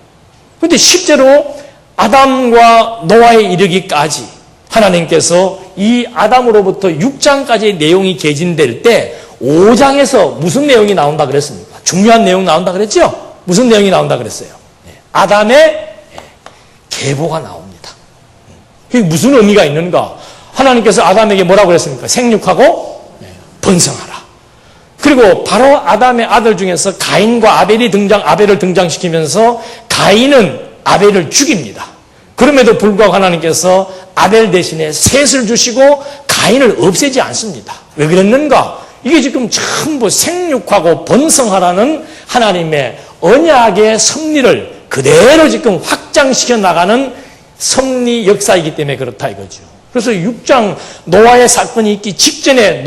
그런데 실제로 아담과 노아에 이르기까지 하나님께서 이 아담으로부터 6장까지의 내용이 개진될 때 5장에서 무슨 내용이 나온다 그랬습니까? 중요한 내용 나온다 그랬죠? 무슨 내용이 나온다 그랬어요? 아담의 계보가 나옵니다. 그게 무슨 의미가 있는가? 하나님께서 아담에게 뭐라고 그랬습니까? 생육하고 번성하라. 그리고 바로 아담의 아들 중에서 가인과 아벨을 등장시키면서 가인은 아벨을 죽입니다. 그럼에도 불구하고 하나님께서 아벨 대신에 셋을 주시고 가인을 없애지 않습니다. 왜 그랬는가? 이게 지금 전부 생육하고 번성하라는 하나님의 언약의 섭리를 그대로 지금 확장시켜 나가는 섭리 역사이기 때문에 그렇다 이거죠. 그래서 6장 노아의 사건이 있기 직전에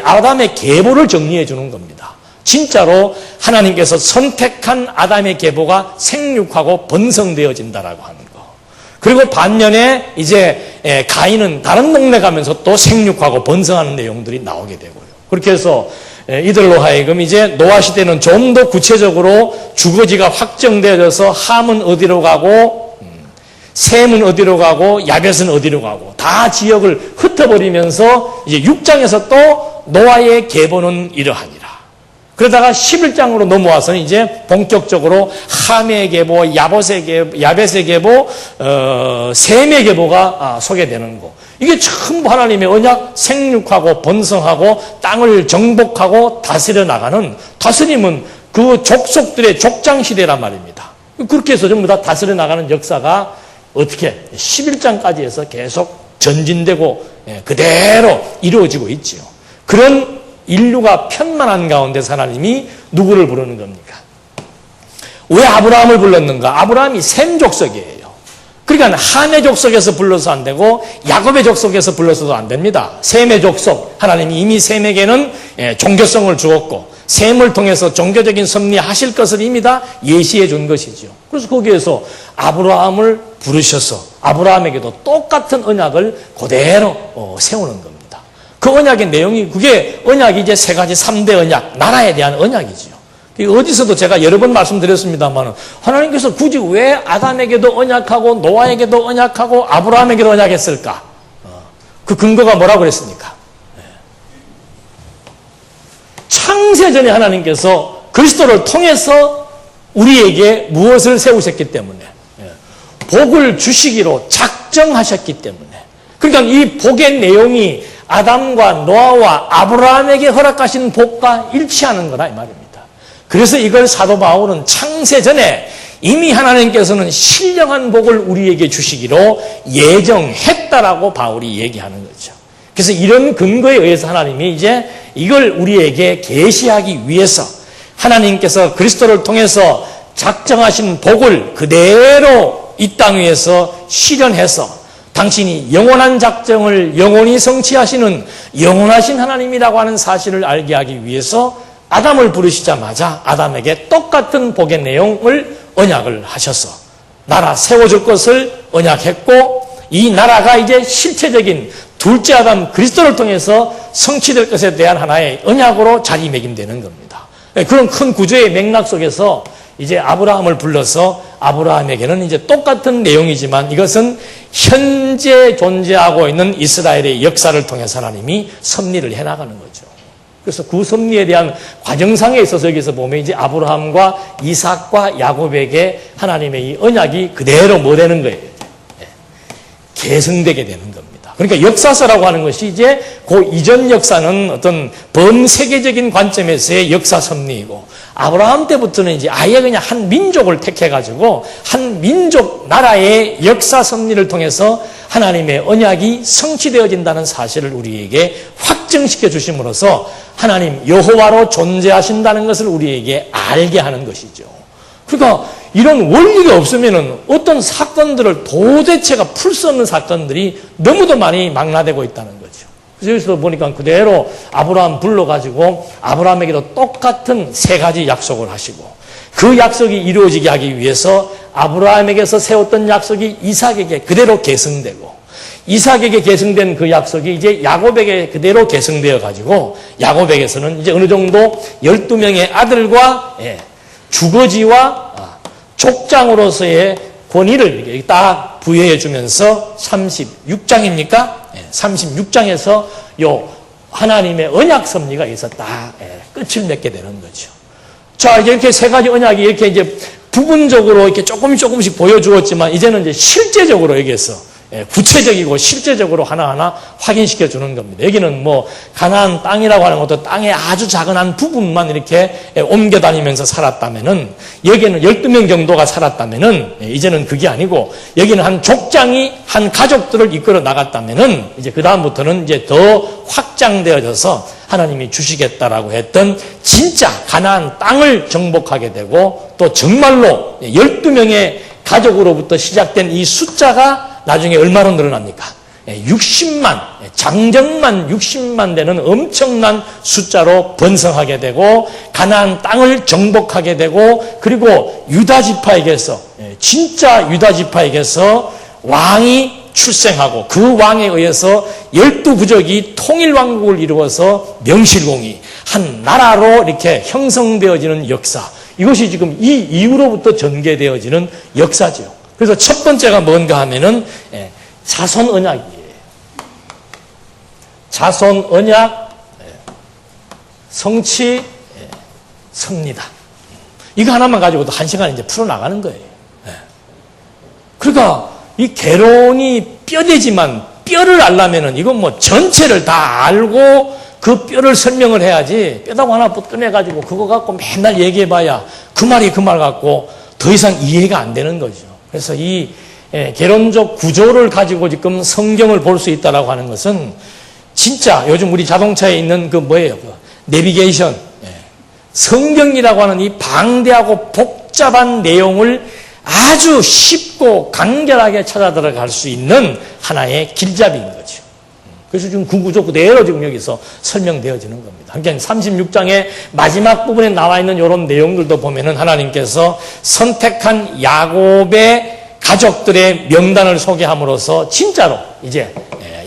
아담의 계보를 정리해 주는 겁니다. 진짜로 하나님께서 선택한 아담의 계보가 생육하고 번성되어진다라고 하는 거. 그리고 반면에 이제 가인은 다른 동네 가면서 또 생육하고 번성하는 내용들이 나오게 되고요. 그렇게 해서 이들로 하여금 이제 노아 시대는 좀 더 구체적으로 주거지가 확정되어져서 함은 어디로 가고 셈은 어디로 가고 야벳은 어디로 가고 다 지역을 흩어버리면서 이제 6장에서 또 노아의 계보는 이러하니라. 그러다가 11장으로 넘어와서는 이제 본격적으로 함의 계보, 야벳의 계보, 셈의 계보가 소개되는 거. 이게 전부 하나님의 언약, 생육하고 번성하고 땅을 정복하고 다스려 나가는, 다스림은 그 족속들의 족장시대란 말입니다. 그렇게 해서 전부 다 다스려 나가는 역사가 어떻게 11장까지 해서 계속 전진되고 그대로 이루어지고 있지요. 그런 인류가 편만한 가운데서 하나님이 누구를 부르는 겁니까? 왜 아브라함을 불렀는가? 아브라함이 셈 족속이에요. 그러니까 함의 족속에서 불러서 안 되고 야곱의 족속에서 불러서도 안 됩니다. 셈의 족속, 하나님이 이미 셈에게는 종교성을 주었고 셈을 통해서 종교적인 섭리하실 것을 이미 다 예시해 준 것이죠. 그래서 거기에서 아브라함을 부르셔서 아브라함에게도 똑같은 언약을 그대로 세우는 겁니다. 그 언약의 내용이, 그게 언약이 이제 세 가지 3대 언약, 나라에 대한 언약이지요. 어디서도 제가 여러 번 말씀드렸습니다만 하나님께서 굳이 왜 아담에게도 언약하고 노아에게도 언약하고 아브라함에게도 언약했을까? 그 근거가 뭐라고 그랬습니까? 창세전에 하나님께서 그리스도를 통해서 우리에게 무엇을 세우셨기 때문에, 복을 주시기로 작정하셨기 때문에. 그러니까 이 복의 내용이 아담과 노아와 아브라함에게 허락하신 복과 일치하는 거라 이 말입니다. 그래서 이걸 사도 바울은 창세전에 이미 하나님께서는 신령한 복을 우리에게 주시기로 예정했다라고 바울이 얘기하는 거죠. 그래서 이런 근거에 의해서 하나님이 이제 이걸 우리에게 계시하기 위해서 하나님께서 그리스도를 통해서 작정하신 복을 그대로 이 땅 위에서 실현해서 당신이 영원한 작정을 영원히 성취하시는 영원하신 하나님이라고 하는 사실을 알게 하기 위해서 아담을 부르시자마자 아담에게 똑같은 복의 내용을 언약을 하셔서 나라 세워줄 것을 언약했고, 이 나라가 이제 실체적인 둘째 아담 그리스도를 통해서 성취될 것에 대한 하나의 언약으로 자리매김되는 겁니다. 그런 큰 구조의 맥락 속에서 이제 아브라함을 불러서 아브라함에게는 이제 똑같은 내용이지만 이것은 현재 존재하고 있는 이스라엘의 역사를 통해서 하나님이 섭리를 해나가는 거죠. 그래서 그 섭리에 대한 과정상에 있어서 여기서 보면 이제 아브라함과 이삭과 야곱에게 하나님의 이 언약이 그대로 뭐 되는 거예요? 계승되게 되는 겁니다. 그러니까 역사서라고 하는 것이 이제 그 이전 역사는 어떤 범세계적인 관점에서의 역사 섭리이고, 아브라함 때부터는 이제 아예 그냥 한 민족을 택해가지고 한 민족 나라의 역사 섭리를 통해서 하나님의 언약이 성취되어진다는 사실을 우리에게 확증시켜 주심으로써 하나님 여호와로 존재하신다는 것을 우리에게 알게 하는 것이죠. 그러니까 이런 원리가 없으면은 어떤 사건들을 도대체가 풀 수 없는 사건들이 너무도 많이 망라되고 있다는 거죠. 그래서 여기서 보니까 그대로 아브라함 불러가지고 아브라함에게도 똑같은 세 가지 약속을 하시고, 그 약속이 이루어지게 하기 위해서 아브라함에게서 세웠던 약속이 이삭에게 그대로 계승되고, 이삭에게 계승된 그 약속이 이제 야곱에게 그대로 계승되어 가지고 야곱에게서는 이제 어느 정도 12명의 아들과 주거지와 족장으로서의 권위를 이렇게 딱 부여해 주면서 36장입니까? 36장에서 요 하나님의 언약 섭리가 여기서 딱 끝을 맺게 되는 거죠. 자, 이제 이렇게 세 가지 언약이 이렇게 이제 부분적으로 이렇게 조금씩 보여주었지만 이제는 이제 실제적으로 여기에서 구체적이고 실제적으로 하나하나 확인시켜 주는 겁니다. 여기는 뭐 가나안 땅이라고 하는 것도 땅의 아주 작은 한 부분만 이렇게 옮겨 다니면서 살았다면은, 여기는 12명 정도가 살았다면은 이제는 그게 아니고, 여기는 한 족장이 한 가족들을 이끌어 나갔다면은 이제 그 다음부터는 이제 더 확장되어져서 하나님이 주시겠다라고 했던 진짜 가나안 땅을 정복하게 되고, 또 정말로 12명의 가족으로부터 시작된 이 숫자가 나중에 얼마로 늘어납니까? 60만, 장정만 60만 되는 엄청난 숫자로 번성하게 되고, 가나안 땅을 정복하게 되고, 그리고 유다지파에게서, 진짜 유다지파에게서 왕이 출생하고, 그 왕에 의해서 12부족이 통일왕국을 이루어서 명실공히 한 나라로 이렇게 형성되어지는 역사, 이것이 지금 이 이후로부터 전개되어지는 역사죠. 그래서 첫 번째가 뭔가 하면은 자손 언약이에요. 자손 언약, 성취, 섭니다. 이거 하나만 가지고도 한 시간 이제 풀어나가는 거예요. 그러니까 이 개론이 뼈대지만, 뼈를 알려면은 이건 뭐 전체를 다 알고 그 뼈를 설명을 해야지, 뼈다구 하나 꺼내가지고 그거 갖고 맨날 얘기해봐야 그 말이 그 말 같고 더 이상 이해가 안 되는 거죠. 그래서 이 개론적 구조를 가지고 지금 성경을 볼 수 있다라고 하는 것은 진짜 요즘 우리 자동차에 있는 그 뭐예요? 그 내비게이션. 성경이라고 하는 이 방대하고 복잡한 내용을 아주 쉽고 간결하게 찾아 들어갈 수 있는 하나의 길잡이인 거죠. 그래서 지금 그 구조 그대로 지금 여기서 설명되어지는 겁니다. 그러니까 36장의 마지막 부분에 나와 있는 이런 내용들도 보면은 하나님께서 선택한 야곱의 가족들의 명단을 소개함으로써 진짜로 이제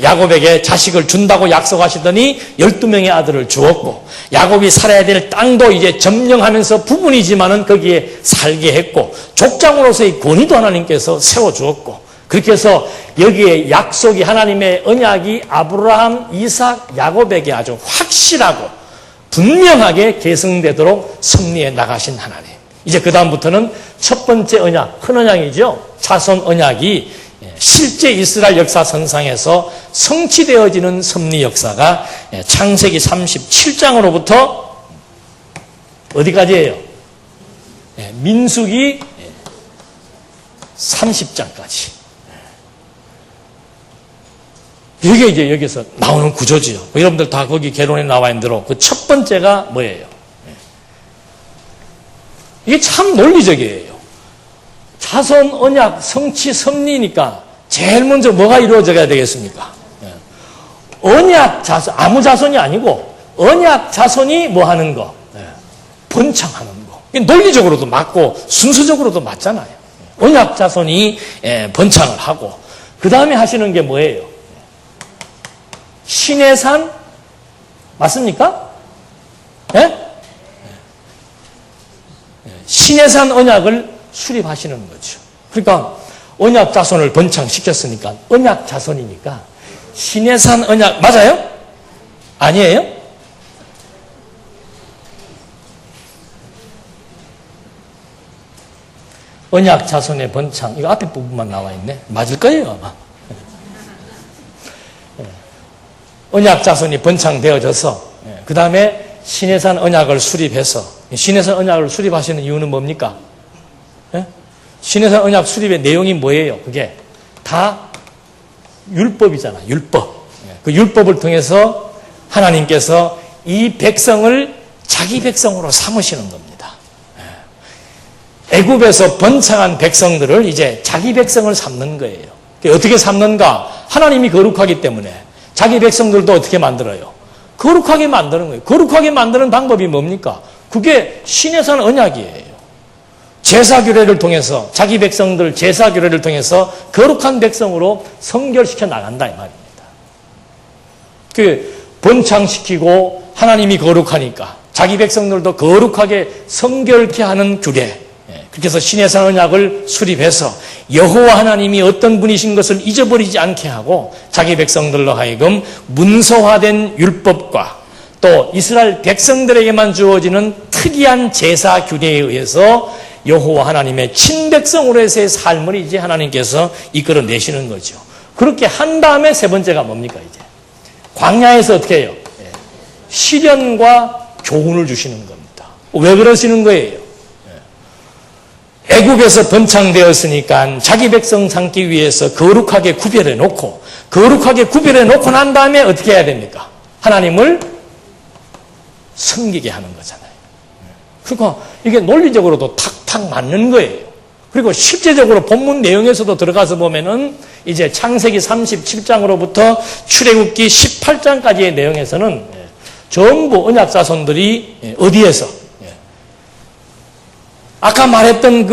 야곱에게 자식을 준다고 약속하시더니 12명의 아들을 주었고, 야곱이 살아야 될 땅도 이제 점령하면서 부분이지만은 거기에 살게 했고, 족장으로서의 권위도 하나님께서 세워주었고, 그렇게 해서 여기에 약속이, 하나님의 언약이 아브라함, 이삭, 야곱에게 아주 확실하고 분명하게 계승되도록 섭리해 나가신 하나님. 이제 그 다음부터는 첫 번째 언약, 큰 언약이죠. 자손 언약이 실제 이스라엘 역사선상에서 성취되어지는 섭리 역사가 창세기 37장으로부터 어디까지예요? 민수기 30장까지. 이게 이제 여기서 나오는 구조지요. 여러분들 다 거기 개론에 나와 있는 대로 그 첫 번째가 뭐예요? 이게 참 논리적이에요. 자손 언약 성취 섭리니까 제일 먼저 뭐가 이루어져야 되겠습니까? 언약 자손, 아무 자손이 아니고 언약 자손이 뭐 하는 거? 번창하는 거. 논리적으로도 맞고 순서적으로도 맞잖아요. 언약 자손이 번창을 하고, 그 다음에 하시는 게 뭐예요? 신의 산 맞습니까? 신의 산 언약을 수립하시는 거죠. 그러니까 언약 자손을 번창시켰으니까 언약 자손이니까 신의 산 언약 맞아요? 아니에요? 언약 자손의 번창, 이거 앞에 부분만 나와 있네. 맞을 거예요 아마. 언약 자손이 번창되어져서 그 다음에 신의 산 언약을 수립해서, 신의 산 언약을 수립하시는 이유는 뭡니까? 신의 산 언약 수립의 내용이 뭐예요? 그게 다 율법이잖아. 율법. 그 율법을 통해서 하나님께서 이 백성을 자기 백성으로 삼으시는 겁니다. 애굽에서 번창한 백성들을 이제 자기 백성을 삼는 거예요. 어떻게 삼는가? 하나님이 거룩하기 때문에 자기 백성들도 어떻게 만들어요? 거룩하게 만드는 거예요. 거룩하게 만드는 방법이 뭡니까? 그게 신의 산 언약이에요. 제사규례를 통해서 자기 백성들 제사규례를 통해서 거룩한 백성으로 성결시켜 나간다 이 말입니다. 그 번창시키고 하나님이 거룩하니까 자기 백성들도 거룩하게 성결케 하는 규례. 그렇게 해서 신의 산 언약을 수립해서 여호와 하나님이 어떤 분이신 것을 잊어버리지 않게 하고 자기 백성들로 하여금 문서화된 율법과 또 이스라엘 백성들에게만 주어지는 특이한 제사 규례에 의해서 여호와 하나님의 친백성으로서의 삶을 이제 하나님께서 이끌어내시는 거죠. 그렇게 한 다음에 세 번째가 뭡니까 이제? 광야에서 어떻게 해요? 시련과 교훈을 주시는 겁니다. 왜 그러시는 거예요? 애굽에서 번창되었으니까 자기 백성 삼기 위해서 거룩하게 구별해 놓고 난 다음에 어떻게 해야 됩니까? 하나님을 섬기게 하는 거잖아요. 그러니까 이게 논리적으로도 탁탁 맞는 거예요. 그리고 실제적으로 본문 내용에서도 들어가서 보면은 이제 창세기 37장으로부터 출애굽기 18장까지의 내용에서는 전부 언약 자손들이 어디에서 아까 말했던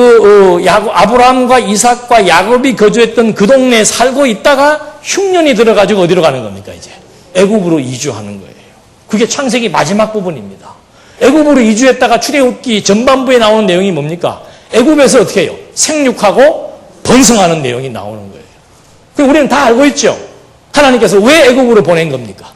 아브라함과 이삭과 야곱이 거주했던 그 동네에 살고 있다가 흉년이 들어가지고 어디로 가는 겁니까 이제? 애굽으로 이주하는 거예요. 그게 창세기 마지막 부분입니다. 애굽으로 이주했다가 출애굽기 전반부에 나오는 내용이 뭡니까? 애굽에서 어떻게 해요? 생육하고 번성하는 내용이 나오는 거예요. 그럼 우리는 다 알고 있죠? 하나님께서 왜 애굽으로 보낸 겁니까?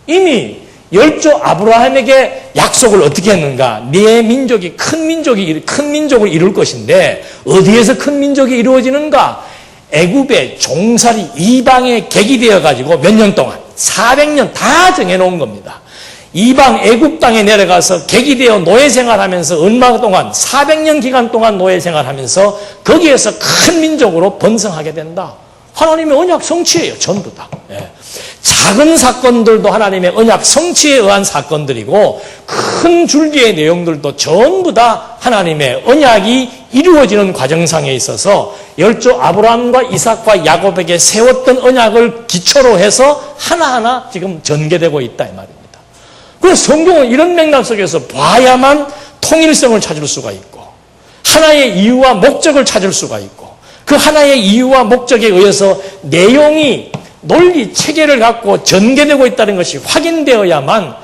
이미 열조 아브라함에게 약속을 어떻게 했는가? 네 민족이 큰 민족을 이룰 것인데 어디에서 큰 민족이 이루어지는가? 애굽의 종살이 이방에 객이 되어가지고 몇 년 동안 400년 다 정해놓은 겁니다. 이방 애굽 땅에 내려가서 객이 되어 노예 생활하면서 얼마 동안 400년 기간 동안 노예 생활하면서 거기에서 큰 민족으로 번성하게 된다. 하나님의 언약 성취예요. 전부 다. 작은 사건들도 하나님의 언약 성취에 의한 사건들이고 큰 줄기의 내용들도 전부 다 하나님의 언약이 이루어지는 과정상에 있어서 열조 아브라함과 이삭과 야곱에게 세웠던 언약을 기초로 해서 하나하나 지금 전개되고 있다 이 말입니다. 그래서 성경은 이런 맥락 속에서 봐야만 통일성을 찾을 수가 있고 하나의 이유와 목적을 찾을 수가 있고 그 하나의 이유와 목적에 의해서 내용이 논리 체계를 갖고 전개되고 있다는 것이 확인되어야만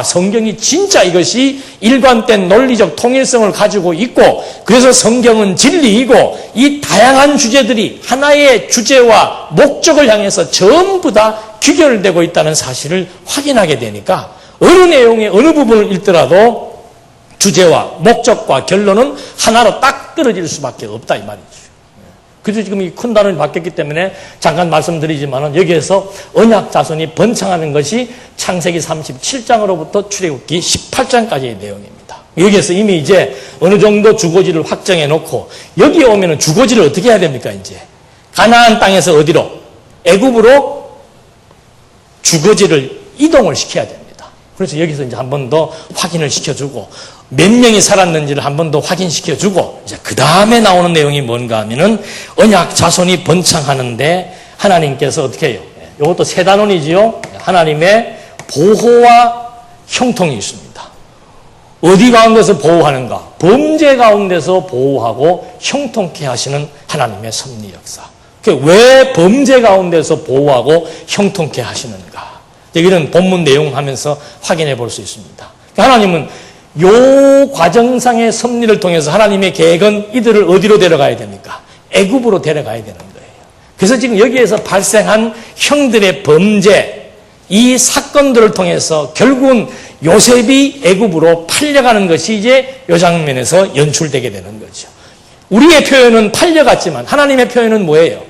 성경이 진짜 이것이 일관된 논리적 통일성을 가지고 있고 그래서 성경은 진리이고 이 다양한 주제들이 하나의 주제와 목적을 향해서 전부 다 귀결되고 있다는 사실을 확인하게 되니까 어느 내용의 어느 부분을 읽더라도 주제와 목적과 결론은 하나로 딱 떨어질 수밖에 없다 이 말이죠. 그래서 지금 이 큰 단원이 바뀌었기 때문에 잠깐 말씀드리지만 여기에서 언약 자손이 번창하는 것이 창세기 37장으로부터 출애굽기 18장까지의 내용입니다. 여기에서 이미 이제 어느 정도 주거지를 확정해 놓고 여기에 오면은 주거지를 어떻게 해야 됩니까 이제? 가나안 땅에서 어디로? 애굽으로 주거지를 이동을 시켜야 됩니다. 그래서 여기서 이제 한 번 더 확인을 시켜주고 몇 명이 살았는지를 한 번 더 확인시켜주고 이제 그 다음에 나오는 내용이 뭔가 하면은 언약 자손이 번창하는데 하나님께서 어떻게 해요? 이것도 세 단원이지요. 하나님의 보호와 형통이 있습니다. 어디 가운데서 보호하는가? 범죄 가운데서 보호하고 형통케 하시는 하나님의 섭리 역사. 왜 범죄 가운데서 보호하고 형통케 하시는가? 여기는 본문 내용 하면서 확인해 볼 수 있습니다. 하나님은 요 과정상의 섭리를 통해서 하나님의 계획은 이들을 어디로 데려가야 됩니까? 애굽으로 데려가야 되는 거예요. 그래서 지금 여기에서 발생한 형들의 범죄, 이 사건들을 통해서 결국은 요셉이 애굽으로 팔려가는 것이 이제 이 장면에서 연출되게 되는 거죠. 우리의 표현은 팔려갔지만 하나님의 표현은 뭐예요?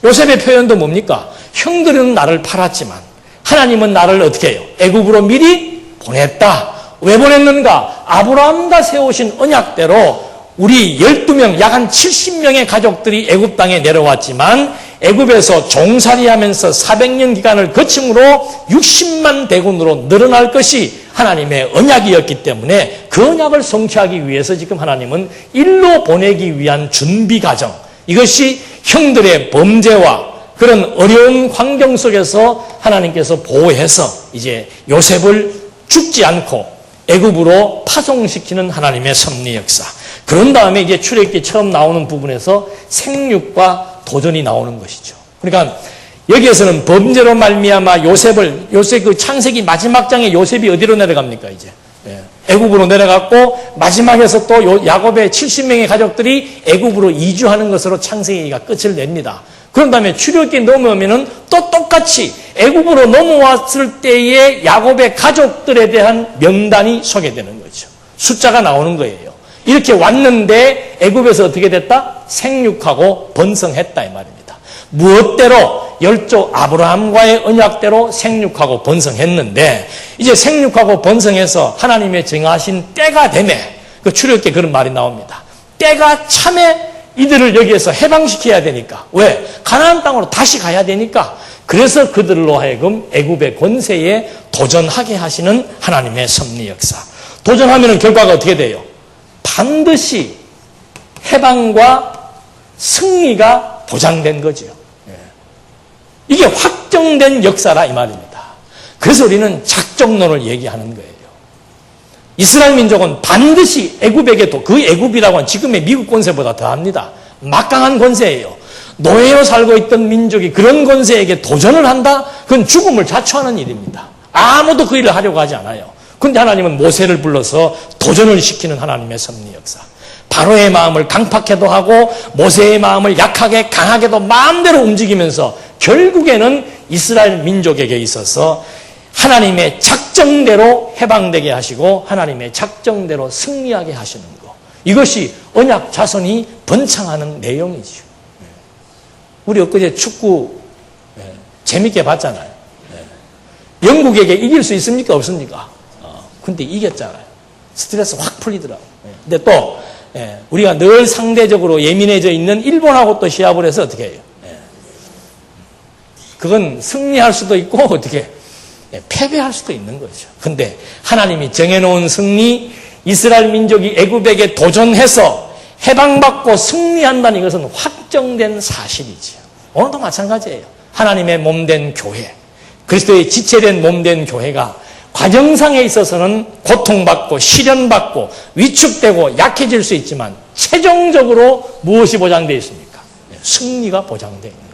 요셉의 표현도 뭡니까? 형들은 나를 팔았지만 하나님은 나를 어떻게 해요? 애굽으로 미리 보냈다. 왜 보냈는가? 아브라함과 세우신 언약대로 우리 12명, 약 한 70명의 가족들이 애굽 땅에 내려왔지만 애굽에서 종살이하면서 400년 기간을 거침으로 60만 대군으로 늘어날 것이 하나님의 언약이었기 때문에 그 언약을 성취하기 위해서 지금 하나님은 일로 보내기 위한 준비 과정, 이것이 형들의 범죄와 그런 어려운 환경 속에서 하나님께서 보호해서 이제 요셉을 죽지 않고 애굽으로 파송시키는 하나님의 섭리 역사. 그런 다음에 이제 출애굽기 처음 나오는 부분에서 생육과 도전이 나오는 것이죠. 그러니까 여기에서는 범죄로 말미암아 요셉 그 창세기 마지막 장에 요셉이 어디로 내려갑니까 이제? 애굽으로 내려갔고 마지막에서 또 야곱의 70명의 가족들이 애굽으로 이주하는 것으로 창세기가 끝을 냅니다. 그런 다음에 출애굽기 넘어오면은 또 똑같이 애굽으로 넘어왔을 때의 야곱의 가족들에 대한 명단이 소개되는 거죠. 숫자가 나오는 거예요. 이렇게 왔는데 애굽에서 어떻게 됐다? 생육하고 번성했다 이 말입니다. 무엇대로? 열조 아브라함과의 언약대로 생육하고 번성했는데 이제 생육하고 번성해서 하나님의 정하신 때가 되매 그 출애굽기에 그런 말이 나옵니다. 때가 참에 이들을 여기에서 해방시켜야 되니까. 왜? 가나안 땅으로 다시 가야 되니까. 그래서 그들로 하여금 애굽의 권세에 도전하게 하시는 하나님의 섭리 역사. 도전하면 결과가 어떻게 돼요? 반드시 해방과 승리가 보장된 거죠. 이게 확정된 역사라 이 말입니다. 그래서 우리는 작정론을 얘기하는 거예요. 이스라엘 민족은 반드시 애굽에게도 그 애굽이라고 하는 지금의 미국 권세보다 더합니다. 막강한 권세예요. 노예로 살고 있던 민족이 그런 권세에게 도전을 한다? 그건 죽음을 자초하는 일입니다. 아무도 그 일을 하려고 하지 않아요. 그런데 하나님은 모세를 불러서 도전을 시키는 하나님의 섭리 역사. 바로의 마음을 강팍해도 하고 모세의 마음을 약하게 강하게도 마음대로 움직이면서 결국에는 이스라엘 민족에게 있어서 하나님의 작정대로 해방되게 하시고 하나님의 작정대로 승리하게 하시는 것. 이것이 언약 자손이 번창하는 내용이죠. 우리 엊그제 축구 재밌게 봤잖아요. 영국에게 이길 수 있습니까? 없습니까? 근데 이겼잖아요. 스트레스 확 풀리더라고요. 근데 또 우리가 늘 상대적으로 예민해져 있는 일본하고 또 시합을 해서 어떻게 해요? 그건 승리할 수도 있고 어떻게 패배할 수도 있는 거죠. 근데 하나님이 정해놓은 승리, 이스라엘 민족이 애굽에게 도전해서 해방받고 승리한다는 이것은 확정된 사실이죠. 오늘도 마찬가지예요. 하나님의 몸된 교회, 그리스도의 지체된 몸된 교회가 과정상에 있어서는 고통받고 시련받고 위축되고 약해질 수 있지만 최종적으로 무엇이 보장되어 있습니까? 승리가 보장되어 있는 거예요.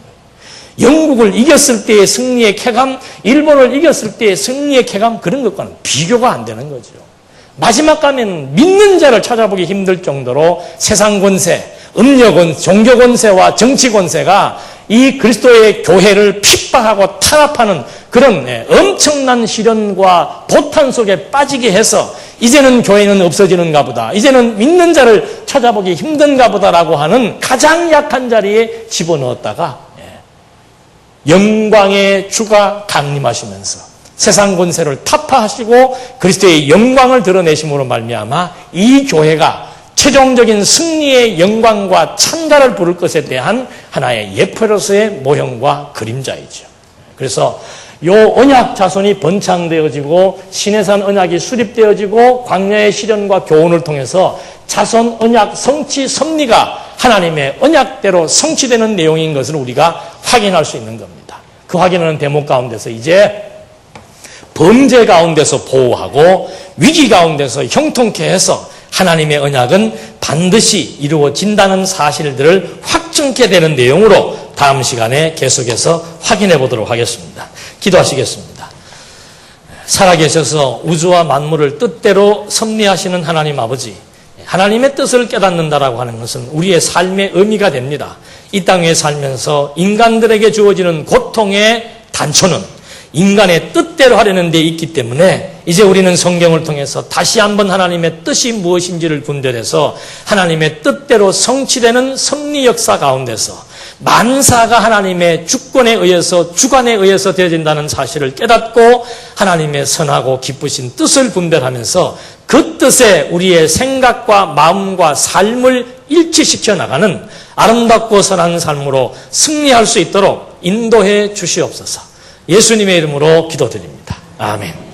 영국을 이겼을 때의 승리의 쾌감, 일본을 이겼을 때의 승리의 쾌감, 그런 것과는 비교가 안 되는 거죠. 마지막 가면 믿는 자를 찾아보기 힘들 정도로 세상 권세, 음료 권세, 종교 권세와 정치 권세가 이 그리스도의 교회를 핍박하고 탄압하는 그런 엄청난 시련과 보탄 속에 빠지게 해서 이제는 교회는 없어지는가 보다, 이제는 믿는 자를 찾아보기 힘든가 보다라고 하는 가장 약한 자리에 집어넣었다가 영광의 주가 강림하시면서 세상 권세를 타파하시고 그리스도의 영광을 드러내심으로 말미암아 이 교회가 최종적인 승리의 영광과 찬가를 부를 것에 대한 하나의 예표로서의 모형과 그림자이죠. 그래서 요 언약 자손이 번창되어지고 시내산 언약이 수립되어지고 광야의 시련과 교훈을 통해서 자손 언약 성취 섭리가 하나님의 언약대로 성취되는 내용인 것을 우리가 확인할 수 있는 겁니다. 그 확인하는 대목 가운데서 이제 범죄 가운데서 보호하고 위기 가운데서 형통케 해서 하나님의 언약은 반드시 이루어진다는 사실들을 확증케 되는 내용으로 다음 시간에 계속해서 확인해 보도록 하겠습니다. 기도하시겠습니다. 살아계셔서 우주와 만물을 뜻대로 섭리하시는 하나님 아버지, 하나님의 뜻을 깨닫는다라고 하는 것은 우리의 삶의 의미가 됩니다. 이 땅에 살면서 인간들에게 주어지는 고통의 단초는 인간의 뜻대로 하려는 데 있기 때문에 이제 우리는 성경을 통해서 다시 한번 하나님의 뜻이 무엇인지를 분별해서 하나님의 뜻대로 성취되는 섭리 역사 가운데서 만사가 하나님의 주권에 의해서 주관에 의해서 되어진다는 사실을 깨닫고 하나님의 선하고 기쁘신 뜻을 분별하면서 그 뜻에 우리의 생각과 마음과 삶을 일치시켜 나가는 아름답고 선한 삶으로 승리할 수 있도록 인도해 주시옵소서. 예수님의 이름으로 기도드립니다. 아멘.